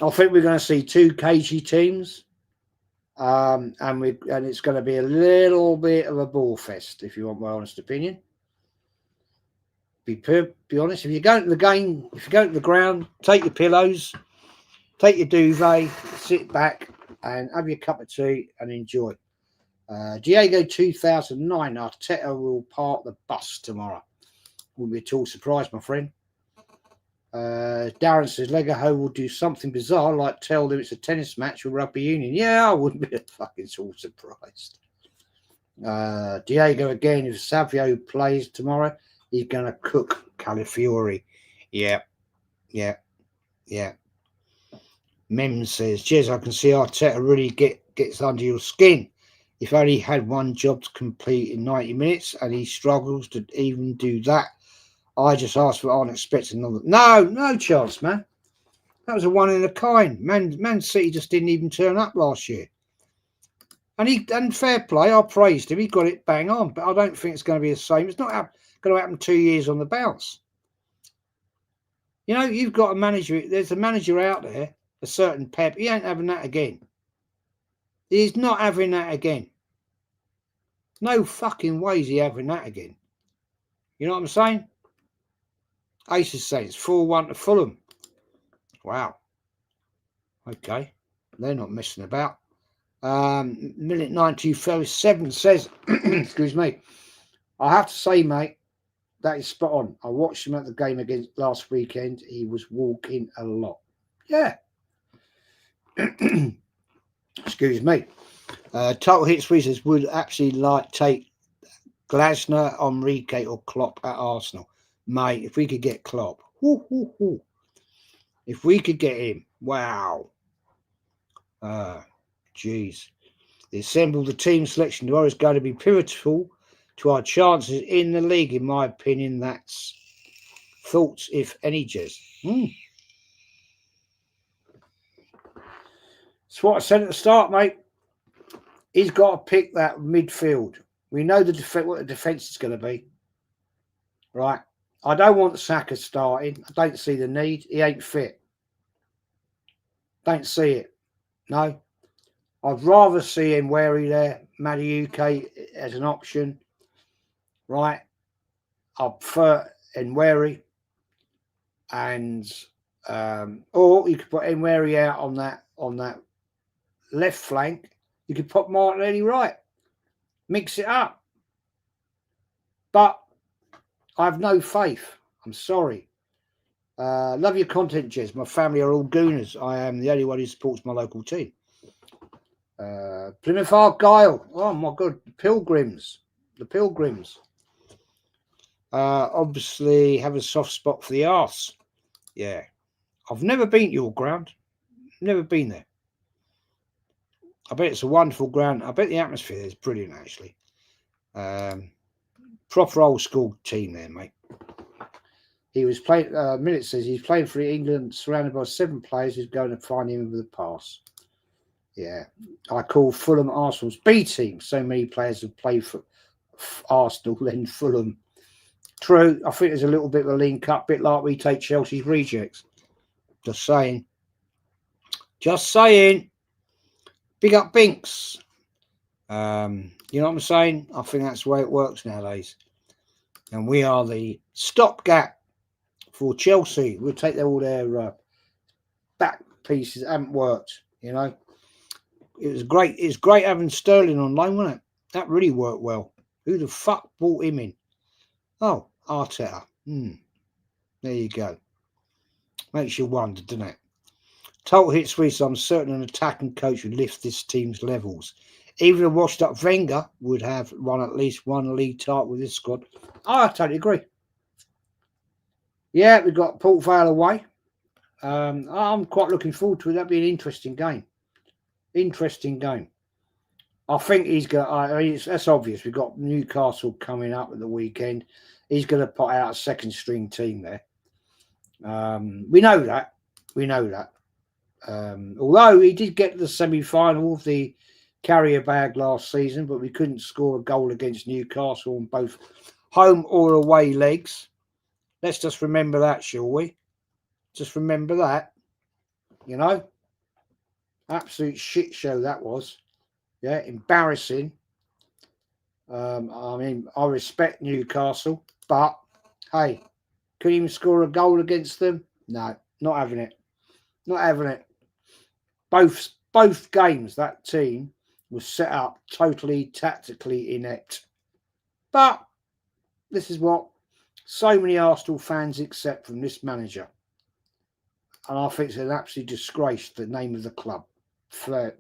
I think we're going to see 2 cagey teams. And it's going to be a little bit of a ball fest, if you want my honest opinion. Be honest, if you go to the game, if you go to the ground, take your pillows, take your duvet, sit back and have your cup of tea and enjoy. Diego 2009, Arteta will park the bus tomorrow. Wouldn't be at all surprised, my friend. Darren says Legaho will do something bizarre, like tell them it's a tennis match or rugby union. Yeah, I wouldn't be fucking all surprised. Diego again, if Savio plays tomorrow, he's going to cook Calafiori. Yeah. Mem says, Jez, I can see Arteta really gets under your skin. If only he had one job to complete in 90 minutes and he struggles to even do that, I just asked for unexpected another. No chance, man. That was a one in a kind. Man City just didn't even turn up last year. And fair play, I praised him. He got it bang on, but I don't think it's going to be the same. It's not going to happen 2 years on the bounce. You've got a manager. There's a manager out there, a certain Pep. He ain't having that again. He's not having that again. No fucking way is he having that again. You know what I'm saying? Ace is saying it's 4-1 to Fulham. Wow. Okay. They're not messing about. Minute 92:07 says, excuse me, I have to say, mate, that is spot on. I watched him at the game against last weekend. He was walking a lot. Yeah. Excuse me. Total Hit Squeezers would actually take Glasner, Enrique or Klopp at Arsenal. Mate, if we could get Klopp. If we could get him. Wow. Jeez. The team selection tomorrow is going to be pivotal to our chances in the league, in my opinion. That's thoughts, if any, Jez. That's what I said at the start, mate. He's got to pick that midfield. We know what the defence is going to be. Right? I don't want Saka starting. I don't see the need. He ain't fit. Don't see it. No. I'd rather see him wary there, Madueke as an option. Right? I prefer Nweri, and or you could put Nweri out on that left flank. You could put Martinelli right, mix it up. But I have no faith. I'm sorry. Love your content, Jez. My family are all Gooners. I am the only one who supports my local team. Plymouth Argyle. Oh my God, the Pilgrims. Obviously have a soft spot for the arse. Yeah. I've never been to your ground. Never been there. I bet it's a wonderful ground. I bet the atmosphere is brilliant, actually. Proper old school team there, mate. He was playing, Minute says he's playing for England, surrounded by 7 players who's going to find him with a pass. Yeah. I call Fulham Arsenal's B team. So many players have played for Arsenal, then Fulham. True. I think there's a little bit of a link up, bit like we take Chelsea's rejects. Just saying. Big up Binks. You know what I'm saying? I think that's the way it works nowadays. And we are the stopgap for Chelsea. We'll take all their back pieces that haven't worked, you know. It was great. It's great having Sterling on loan, wasn't it? That really worked well. Who the fuck brought him in? Oh, Arteta. There you go. Makes you wonder, doesn't it? Total hit Swiss, I'm certain an attacking coach would lift this team's levels. Even a washed-up Wenger would have won at least one league title with this squad. I totally agree. Yeah, we've got Port Vale away. I'm quite looking forward to it. That'd be an interesting game. I think he's going. That's obvious. We've got Newcastle coming up at the weekend. He's going to put out a second-string team there. We know that. Although he did get to the semi-final of the Carrier Bag last season, but we couldn't score a goal against Newcastle on both home or away legs. Let's just remember that, shall we? Just remember that. You know? Absolute shit show that was. Yeah, embarrassing. I mean, I respect Newcastle, but hey, could he even score a goal against them? No, not having it. Both games, that team was set up totally tactically inept. But this is what so many Arsenal fans accept from this manager. And I think it's an absolute disgrace, the name of the club. But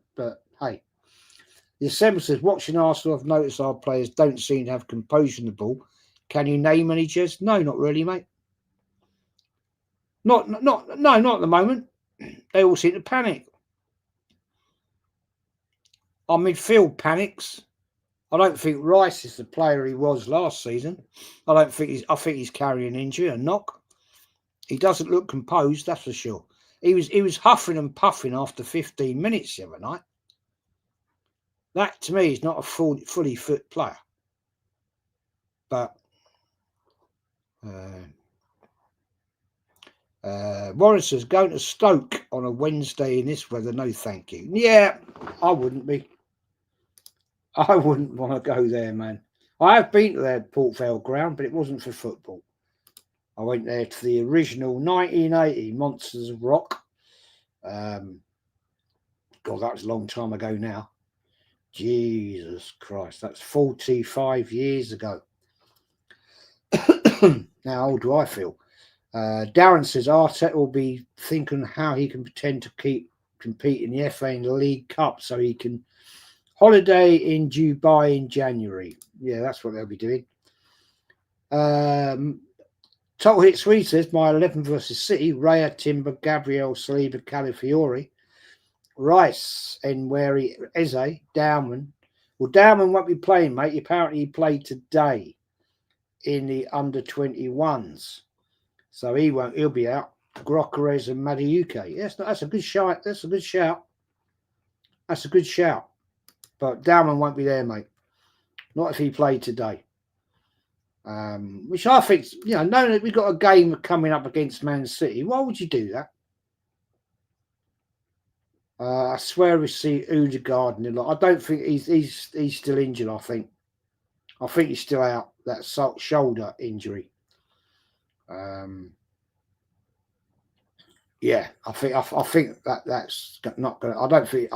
hey, the Assembly says, watching Arsenal, I've noticed our players don't seem to have composure in the ball. Can you name any, Jez? No, not really, mate. Not at the moment. They all seem to panic. Our midfield panics. I don't think Rice is the player he was last season. I think he's carrying an injury, a knock. He doesn't look composed, that's for sure. He was huffing and puffing after 15 minutes the other night. That to me is not a fully fit player. But Warren says, going to Stoke on a Wednesday in this weather, no thank you. Yeah, I wouldn't be. I wouldn't want to go there, man. I have been to their Port Vale ground, but it wasn't for football. I went there to the original 1980 Monsters of Rock. God, that was a long time ago now. Jesus Christ, that's 45 years ago. Now, how old do I feel? Darren says Arteta will be thinking how he can pretend to keep competing in the FA and the League Cup so he can Holiday in Dubai in January. Yeah, that's what they'll be doing. Total Hit Sweet says my 11 versus City: Raya, Timber, Gabriel, Saliba, Calafiori, Rice, Enweri, Eze, Dowman. Well, Dowman won't be playing, mate. Apparently, he played today in the under-21s, so he won't. He'll be out. Grokerez and Madiuke. Yes, that's a good shout. That's a good shout. That's a good shout. But Dowman won't be there, mate. Not if he played today. Which I think, knowing that we've got a game coming up against Man City, why would you do that? I swear we see Odegaard in the lot. I don't think he's still injured. I think he's still out. That shoulder injury. Yeah, I think that's not going to. I don't think.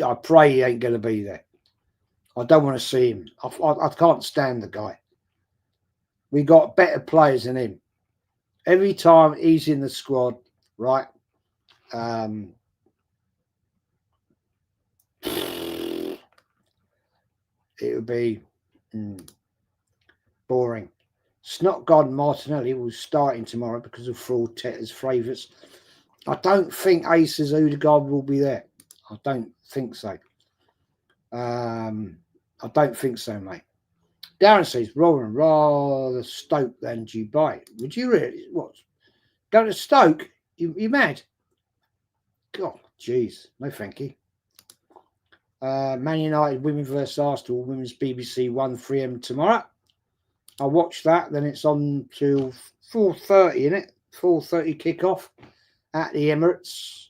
I pray he ain't going to be there. I don't want to see him. I can't stand the guy. We got better players than him. Every time he's in the squad, right? It would be boring. Snot God Martinelli was starting tomorrow because of fraud Teta's favourites. I don't think Ace's Odegaard will be there. I don't think so. I don't think so, mate. Darren says, Rowan, rather Stoke than Dubai. Would you really? What? Go to Stoke? You mad? God, jeez. No, thank you. Man United women versus Arsenal women's BBC 1-3M tomorrow. I'll watch that. Then it's on till 4:30, isn't it? 4:30 kickoff at the Emirates.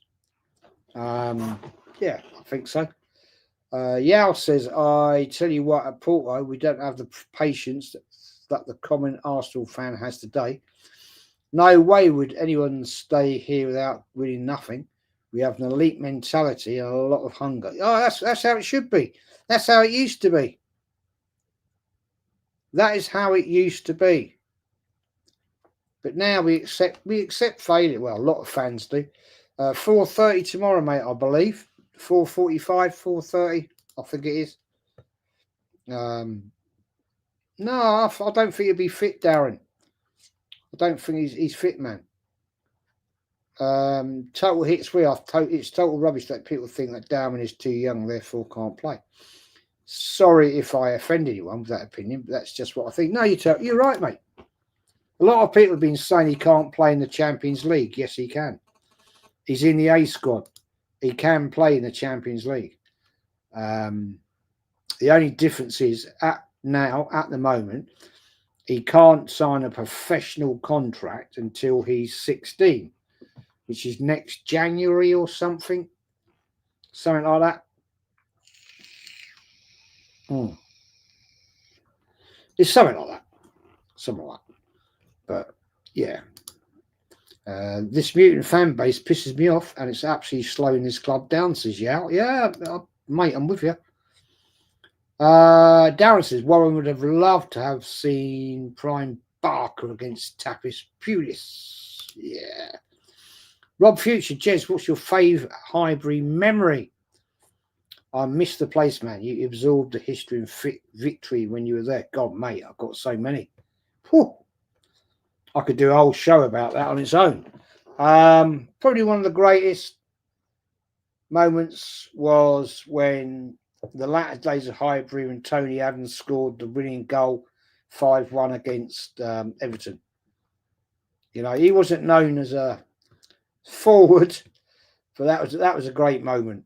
Yeah, I think so. Yao says, I tell you what, at Porto, we don't have the patience that the common Arsenal fan has today. No way would anyone stay here without winning nothing. We have an elite mentality and a lot of hunger. Oh, that's how it should be. That's how it used to be. That is how it used to be. But now we accept failure. Well, a lot of fans do. 4:30 tomorrow, mate, I believe. 4:45, 4:30, I think it is. No, I don't think he'll be fit, Darren. I don't think he's fit, man. Total Hits it's total rubbish that people think that Darwin is too young, therefore can't play. Sorry if I offend anyone with that opinion, but that's just what I think. No, you're right, mate. A lot of people have been saying he can't play in the Champions League. Yes, he can. He's in the A squad. He can play in the Champions League. The only difference is at the moment, he can't sign a professional contract until he's 16, which is next January or something like that. It's something like that. But yeah, this mutant fan base pisses me off, and it's absolutely slowing this club down. Says Yao. Yeah, mate, I'm with you. Darren says Warren would have loved to have seen Prime Barker against Tapis Pulis. Yeah. Rob Future, Jez, what's your favourite Highbury memory? I miss the place, man. You absorbed the history and victory when you were there. God, mate, I've got so many. Whew. I could do a whole show about that on its own. Probably one of the greatest moments was when the latter days of Highbury when Tony Adams scored the winning goal 5-1 against Everton. You know, he wasn't known as a forward, but that was a great moment,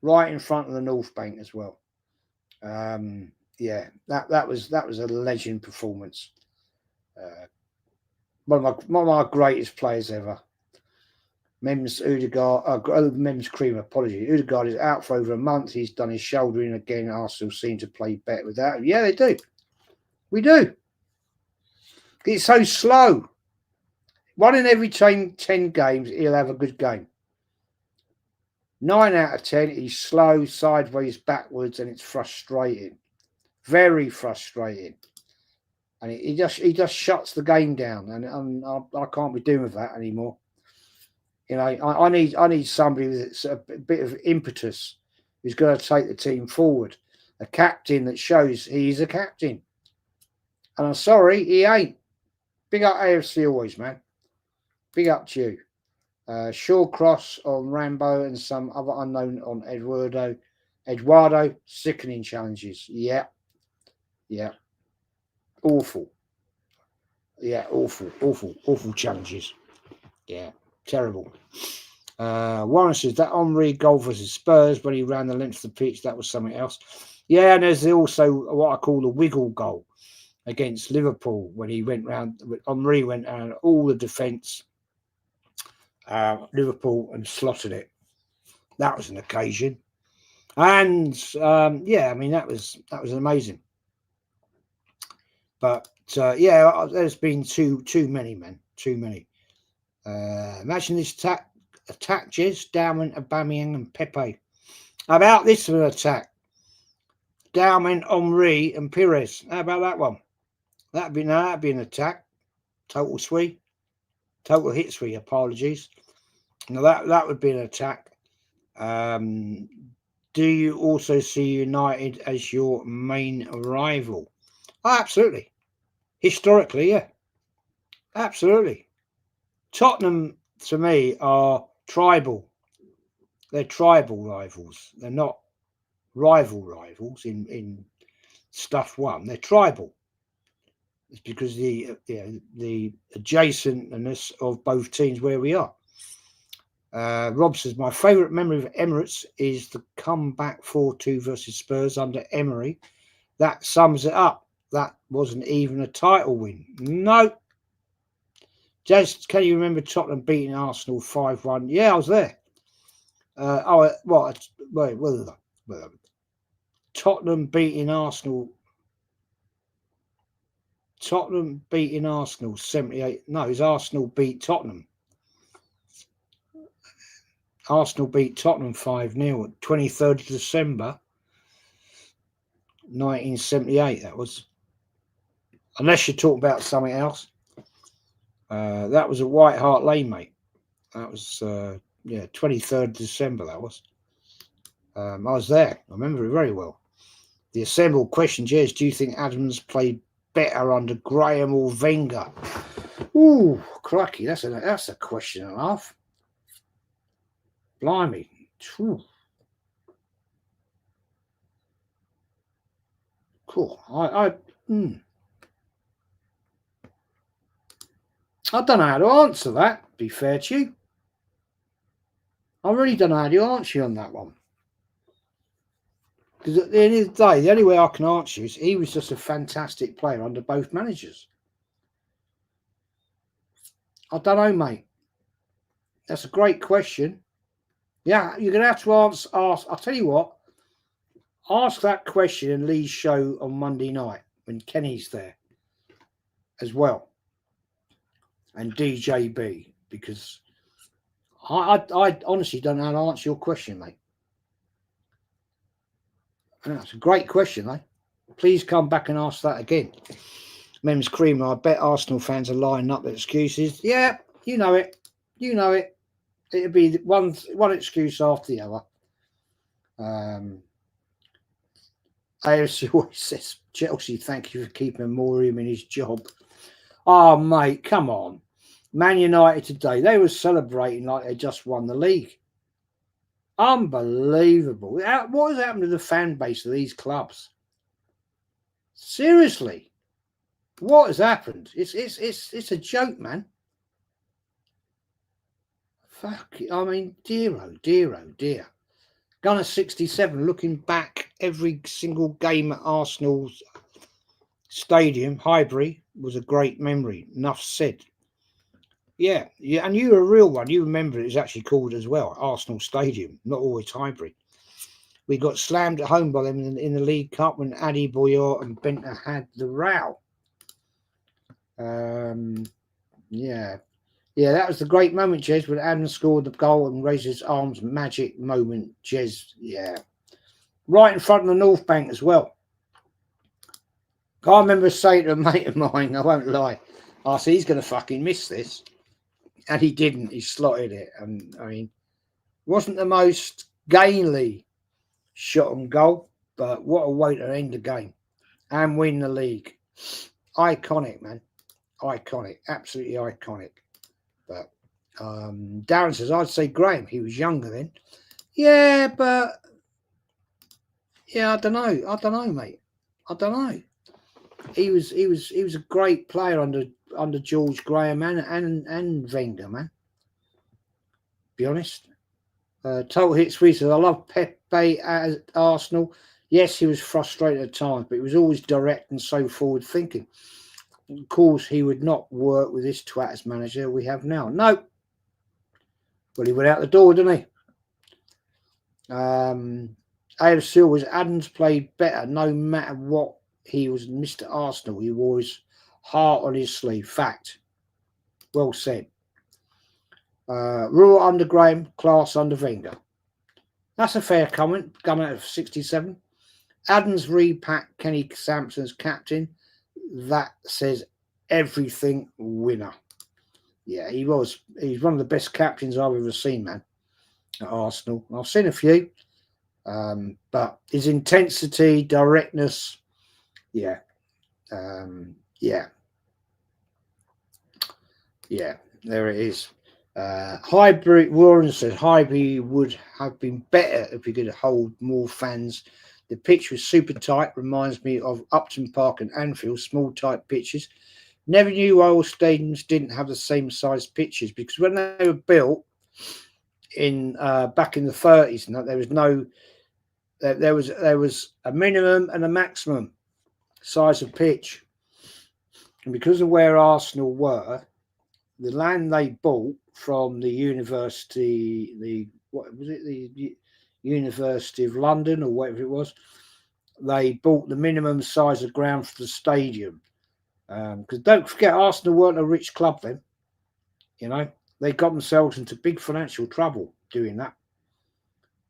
right in front of the North Bank as well. Yeah, that was a legend performance. One of my greatest players ever. Mems Creamer, apology. Odegaard is out for over a month. He's done his shoulder in again. Arsenal seem to play better without him. Yeah, they do. We do. It's so slow. 1 in every 10 games, he'll have a good game. 9 out of 10, he's slow, sideways, backwards, and it's frustrating. Very frustrating. And he just shuts the game down, and I can't be doing with that anymore. You know, I need somebody with a bit of impetus who's going to take the team forward. A captain that shows he's a captain. And I'm sorry, he ain't. Big up AFC always, man. Big up to you. Shawcross on Rambo and some other unknown on Eduardo, sickening challenges. Yeah. Awful. Yeah, awful challenges. Yeah, terrible. Warren says that Henry goal versus Spurs when he ran the length of the pitch, that was something else. Yeah, and there's also what I call the wiggle goal against Liverpool when he went round. Henry went around all the defence, Liverpool, and slotted it. That was an occasion, and yeah, I mean that was amazing. But yeah, there's been too many, man, too many. Imagine this attack, Jez, Dowman, Aubameyang, and Pepe. How about this for an attack? Dowman, Henry, and Pires. How about that one? That'd be an attack. Total hit sweep. Apologies. Now that would be an attack. Do you also see United as your main rival? Oh, absolutely. Historically, yeah. Absolutely. Tottenham, to me, are tribal. They're tribal rivals. They're not rivals in stuff one. They're tribal. It's because the adjacentness of both teams where we are. Rob says, my favourite memory of Emirates is the comeback 4-2 versus Spurs under Emery. That sums it up. That wasn't even a title win. No. Jez, can you remember Tottenham beating Arsenal 5-1? Yeah, I was there. Tottenham beating Arsenal. Tottenham beating Arsenal 78. No, it was Arsenal beat Tottenham. Arsenal beat Tottenham 5-0 at 23rd of December 1978. That was. Unless you're talking about something else. That was at White Hart Lane, mate. That was 23rd of December. That was. I was there. I remember it very well. The assembled question, Jez, do you think Adams played better under Graham or Wenger? Ooh, crikey, that's a question and a half. Blimey. Whew. Cool. I don't know how to answer that, to be fair to you. I really don't know how to answer you on that one. Because at the end of the day, the only way I can answer you is he was just a fantastic player under both managers. I don't know, mate. That's a great question. Yeah, you're going to have to ask. I'll tell you what. Ask that question in Lee's show on Monday night when Kenny's there as well. And DJB, because I honestly don't know how to answer your question, mate. That's a great question, though. Please come back and ask that again. Mems Creamer, I bet Arsenal fans are lining up their excuses. Yeah, you know it. You know it. It'll be one excuse after the other. AFC always says, Chelsea, thank you for keeping Morium in his job. Oh, mate, come on. Man United today, they were celebrating like they just won the league. Unbelievable. What has happened to the fan base of these clubs? Seriously. What has happened? It's a joke, man. Fuck it. I mean, dear, oh dear. Gunner 67, looking back, every single game at Arsenal's stadium, Highbury, was a great memory. Enough said. Yeah, and you were a real one. You remember it was actually called as well, Arsenal Stadium, not always Highbury. We got slammed at home by them in the League Cup when Adi Boyer and Benta had the row. Yeah, that was the great moment, Jez, when Adam scored the goal and raised his arms. Magic moment, Jez. Yeah, right in front of the North Bank as well. I remember saying to a mate of mine, I won't lie, I said, he's going to fucking miss this. And he didn't. He slotted it. And, I mean, wasn't the most gainly shot on goal. But what a way to end the game and win the league. Iconic, man. Iconic. Absolutely iconic. But Darren says, I'd say Graham. He was younger then. Yeah, but yeah, I don't know, mate. I don't know. He was a great player under George Graham and Wenger, man. Be honest. Total Hit Sweet says, I love Pepe at Arsenal. Yes, he was frustrated at times, but he was always direct and so forward thinking. Of course, he would not work with this twat as manager we have now. No. Well, he went out the door, didn't he? AFC was Adams played better no matter what. He was Mr. Arsenal. He wore his heart on his sleeve. Fact. Well said. Raw under Graham, class under Wenger. That's a fair comment. Coming out of 67. Adams repacked Kenny Sampson as captain. That says everything. Winner. Yeah, he was. He's one of the best captains I've ever seen, man, at Arsenal. I've seen a few, but his intensity, directness, yeah, there it is. Highbury, Warren says Highbury would have been better if we could hold more fans. The pitch was super tight, reminds me of Upton Park and Anfield, small tight pitches. Never knew all stadiums didn't have the same size pitches, because when they were built in back in the 30s, there was a minimum and a maximum size of pitch, and because of where Arsenal were, the land they bought from the university, the University of London or whatever it was, they bought the minimum size of ground for the stadium. Because don't forget, Arsenal weren't a rich club then. You know, they got themselves into big financial trouble doing that.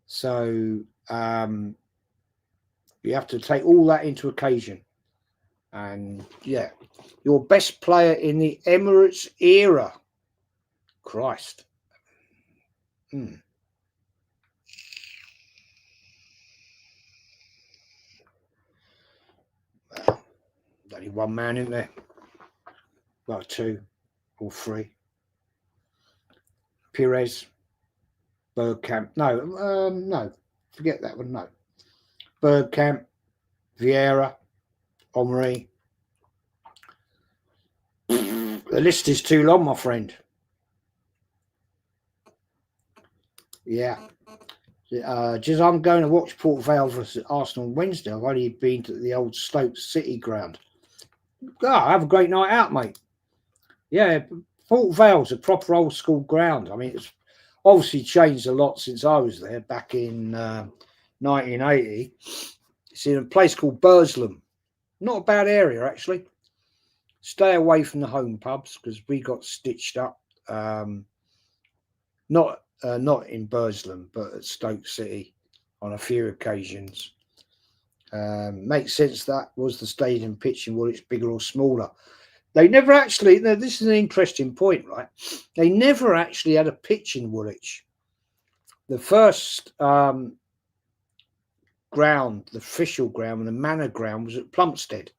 So you have to take all that into occasion. And yeah, your best player in the Emirates era. Christ. Well, only one man in there. Well, two or three. Pires, Bergkamp. No, forget that one. No, Bergkamp, Vieira, Omri. The list is too long, my friend. Yeah. Just I'm going to watch Port Vale versus Arsenal on Wednesday. I've only been to the old Stoke City ground. Have a great night out, mate. Yeah, Port Vale's a proper old school ground. I mean, it's obviously changed a lot since I was there back in 1980. It's in a place called Burslem. Not a bad area, actually. Stay away from the home pubs because we got stitched up. Not in Burslem, but at Stoke City on a few occasions. Makes sense that was the stadium pitch and whether it's bigger or smaller. They never actually, this is an interesting point, right? They never actually had a pitch in Woolwich. The first ground, the official ground, and the manor ground was at Plumstead.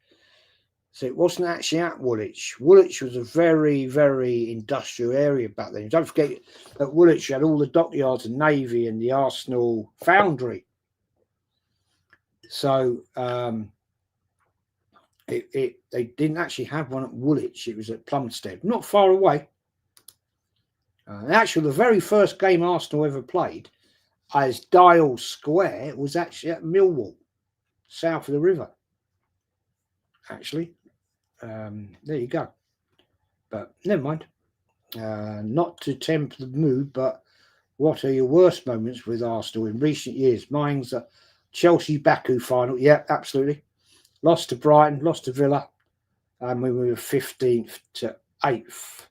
So it wasn't actually at Woolwich. Woolwich was a very, very industrial area back then. Don't forget, at Woolwich you had all the dockyards and Navy and the Arsenal foundry. So they didn't actually have one at Woolwich. It was at Plumstead, not far away. Actually, the very first game Arsenal ever played as Dial Square was actually at Millwall, south of the river. Actually, there you go. But never mind. Not to temper the mood, but what are your worst moments with Arsenal in recent years? Mine's a Chelsea Baku final. Yeah, absolutely. Lost to Brighton, lost to Villa, and we were 15th to 8th.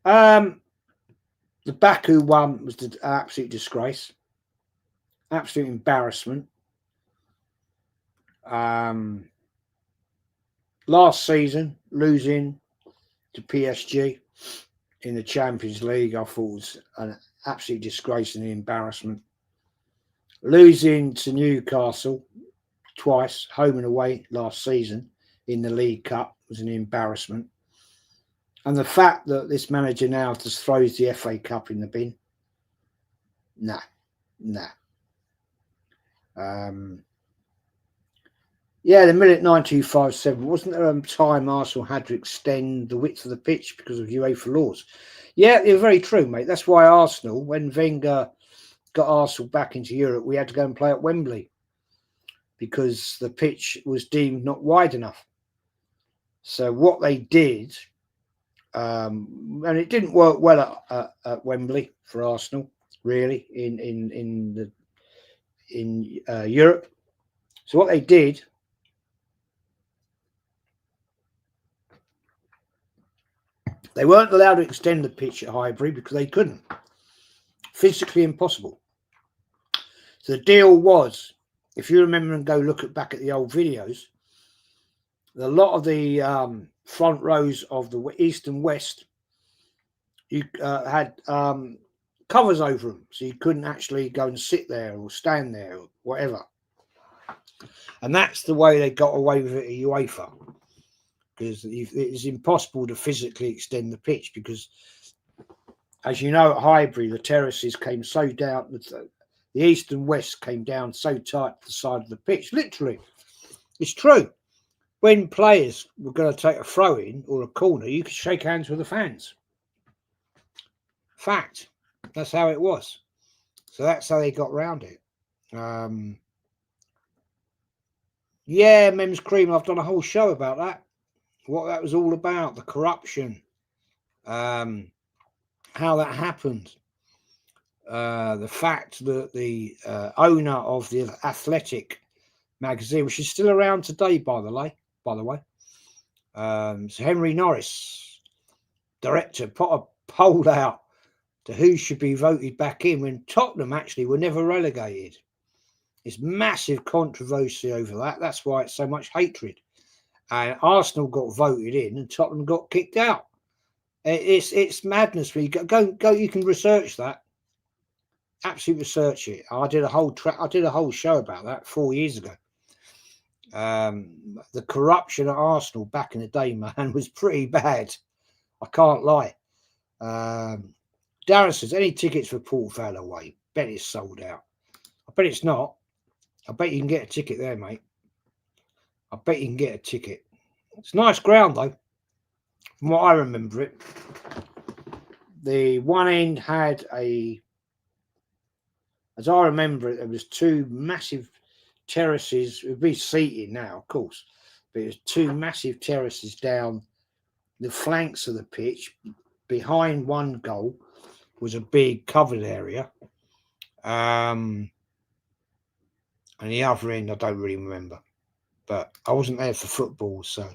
The Baku one was an absolute disgrace, absolute embarrassment. Last season, losing to PSG in the Champions League, I thought was an absolute disgrace and an embarrassment. losing to Newcastle twice, home and away last season in the League Cup was an embarrassment. And the fact that this manager now just throws the FA Cup in the bin, nah. Yeah, the minute 9257, wasn't there a time Arsenal had to extend the width of the pitch because of UEFA laws? Yeah, you're very true, mate. That's why Arsenal, when Wenger got Arsenal back into Europe, we had to go and play at Wembley because the pitch was deemed not wide enough. So what they did, and it didn't work well at Wembley for Arsenal, really, in Europe. So what they did, they weren't allowed to extend the pitch at Highbury because they couldn't. Physically impossible. So the deal was, if you remember and go look back at the old videos, a lot of the front rows of the east and west, you had covers over them, so you couldn't actually go and sit there or stand there or whatever. And that's the way they got away with it at UEFA, because it's impossible to physically extend the pitch because, as you know, at Highbury, the terraces came so down, the east and west came down so tight to the side of the pitch. Literally, it's true. When players were going to take a throw-in or a corner, you could shake hands with the fans. Fact. That's how it was. So that's how they got around it. Yeah, Mems Cream, I've done a whole show about that. What that was all about, the corruption, how that happened. The fact that the owner of the Athletic magazine, which is still around today, by the way, so Henry Norris, director, put a poll out to who should be voted back in when Tottenham actually were never relegated. It's massive controversy over that. That's why it's so much hatred. And Arsenal got voted in and Tottenham got kicked out. It's madness. You go. You can research that. Absolutely research it. I did a whole show about that 4 years ago. The corruption at Arsenal back in the day, man, was pretty bad. I can't lie. Darren says, any tickets for Port Vale away? Bet it's sold out. I bet it's not. I bet you can get a ticket there, mate. I bet you can get a ticket. It's a nice ground, though. From what I remember it, the one end had as I remember it, there was two massive terraces. It would be seating now, of course, but it was two massive terraces down the flanks of the pitch. Behind one goal was a big covered area. And the other end, I don't really remember. But I wasn't there for football, so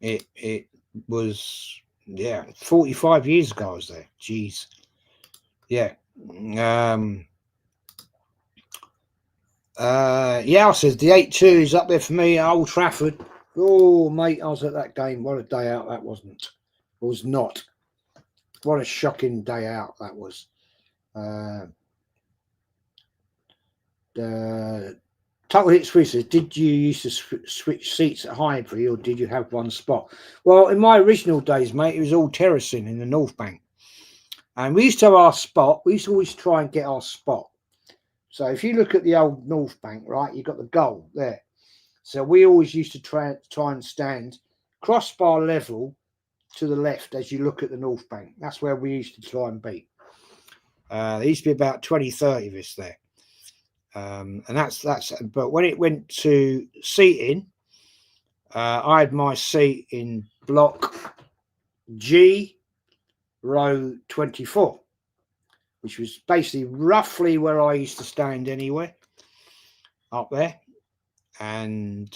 it was, 45 years ago I was there. Jeez. Yeah. I says the 8-2 is up there for me at Old Trafford. Oh, mate, I was at that game. What a day out that wasn't. It was not. What a shocking day out that was. Tuckle Hit Swiss says, did you used to switch seats at Highbury or did you have one spot? Well, in my original days, mate, it was all terracing in the North Bank. And we used to have our spot. We used to always try and get our spot. So if you look at the old North Bank, right, you've got the goal there. So we always used to try and stand crossbar level to the left as you look at the North Bank. That's where we used to try and be. There used to be about 20, 30 of us there. And that's but when it went to seating, I had my seat in block G, row 24, which was basically roughly where I used to stand anyway, up there. And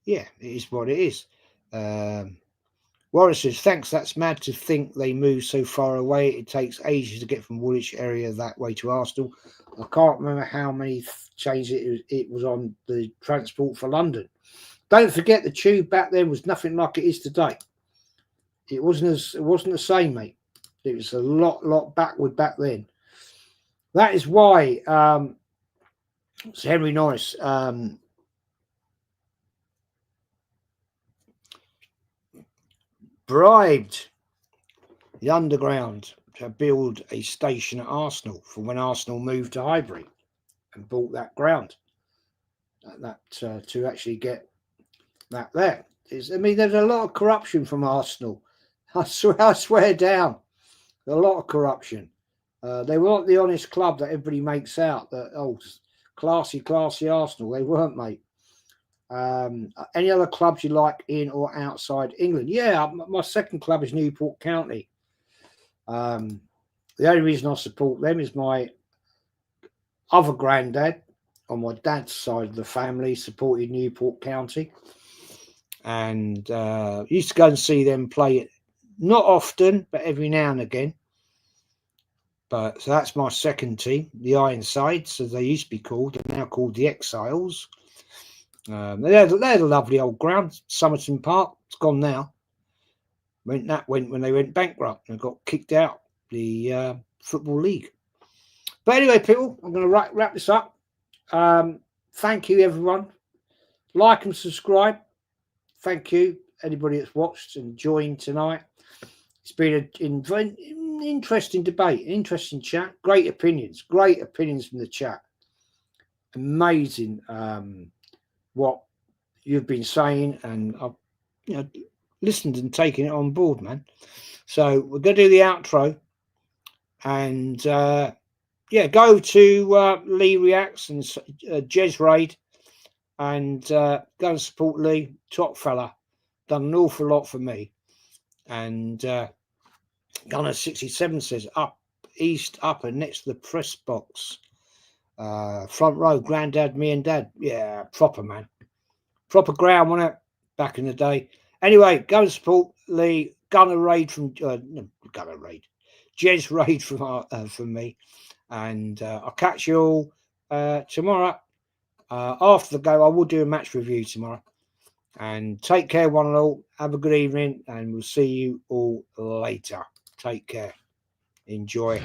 it is what it is. Warren says, thanks, that's mad to think they move so far away. It takes ages to get from Woolwich area that way to Arsenal. I can't remember how many changes it was on the transport for London. Don't forget the tube back then was nothing like it is today. It wasn't the same, mate. It was a lot backward back then. That is why Sir Henry Norris bribed the Underground to build a station at Arsenal for when Arsenal moved to Highbury and bought that ground. To actually get that there. I mean, there's a lot of corruption from Arsenal. I swear down. A lot of corruption. They weren't the honest club that everybody makes out. That classy Arsenal. They weren't, mate. Any other clubs you like in or outside England? Yeah, my second club is Newport County. The only reason I support them is my other granddad on my dad's side of the family supported Newport County, and used to go and see them play, not often, but every now and again. But so that's my second team, the Ironsides, as they used to be called. They're now called the Exiles. They had a lovely old ground, Somerton Park. It's gone now. When they went bankrupt and got kicked out the Football League. But anyway, people, I'm going to wrap this up. Thank you, everyone. Like and subscribe. Thank you, anybody that's watched and joined tonight. It's been an interesting debate, interesting chat. Great opinions from the chat. Amazing what you've been saying, and I've listened and taken it on board, man. So we're going to do the outro, and go to Lee Reacts and Jez Raid, and go and support Lee. Top fella, done an awful lot for me. And Gunner 67 says up east upper next to the press box, front row, granddad, me and dad. Yeah, proper, man, proper ground, wasn't it, back in the day? Anyway, go and support Lee. Gunner Raid from Gunner Raid, Jez Raid from me, and I'll catch you all tomorrow. After the go, I will do a match review tomorrow. And take care, one and all. Have a good evening, and we'll see you all later. Take care. Enjoy.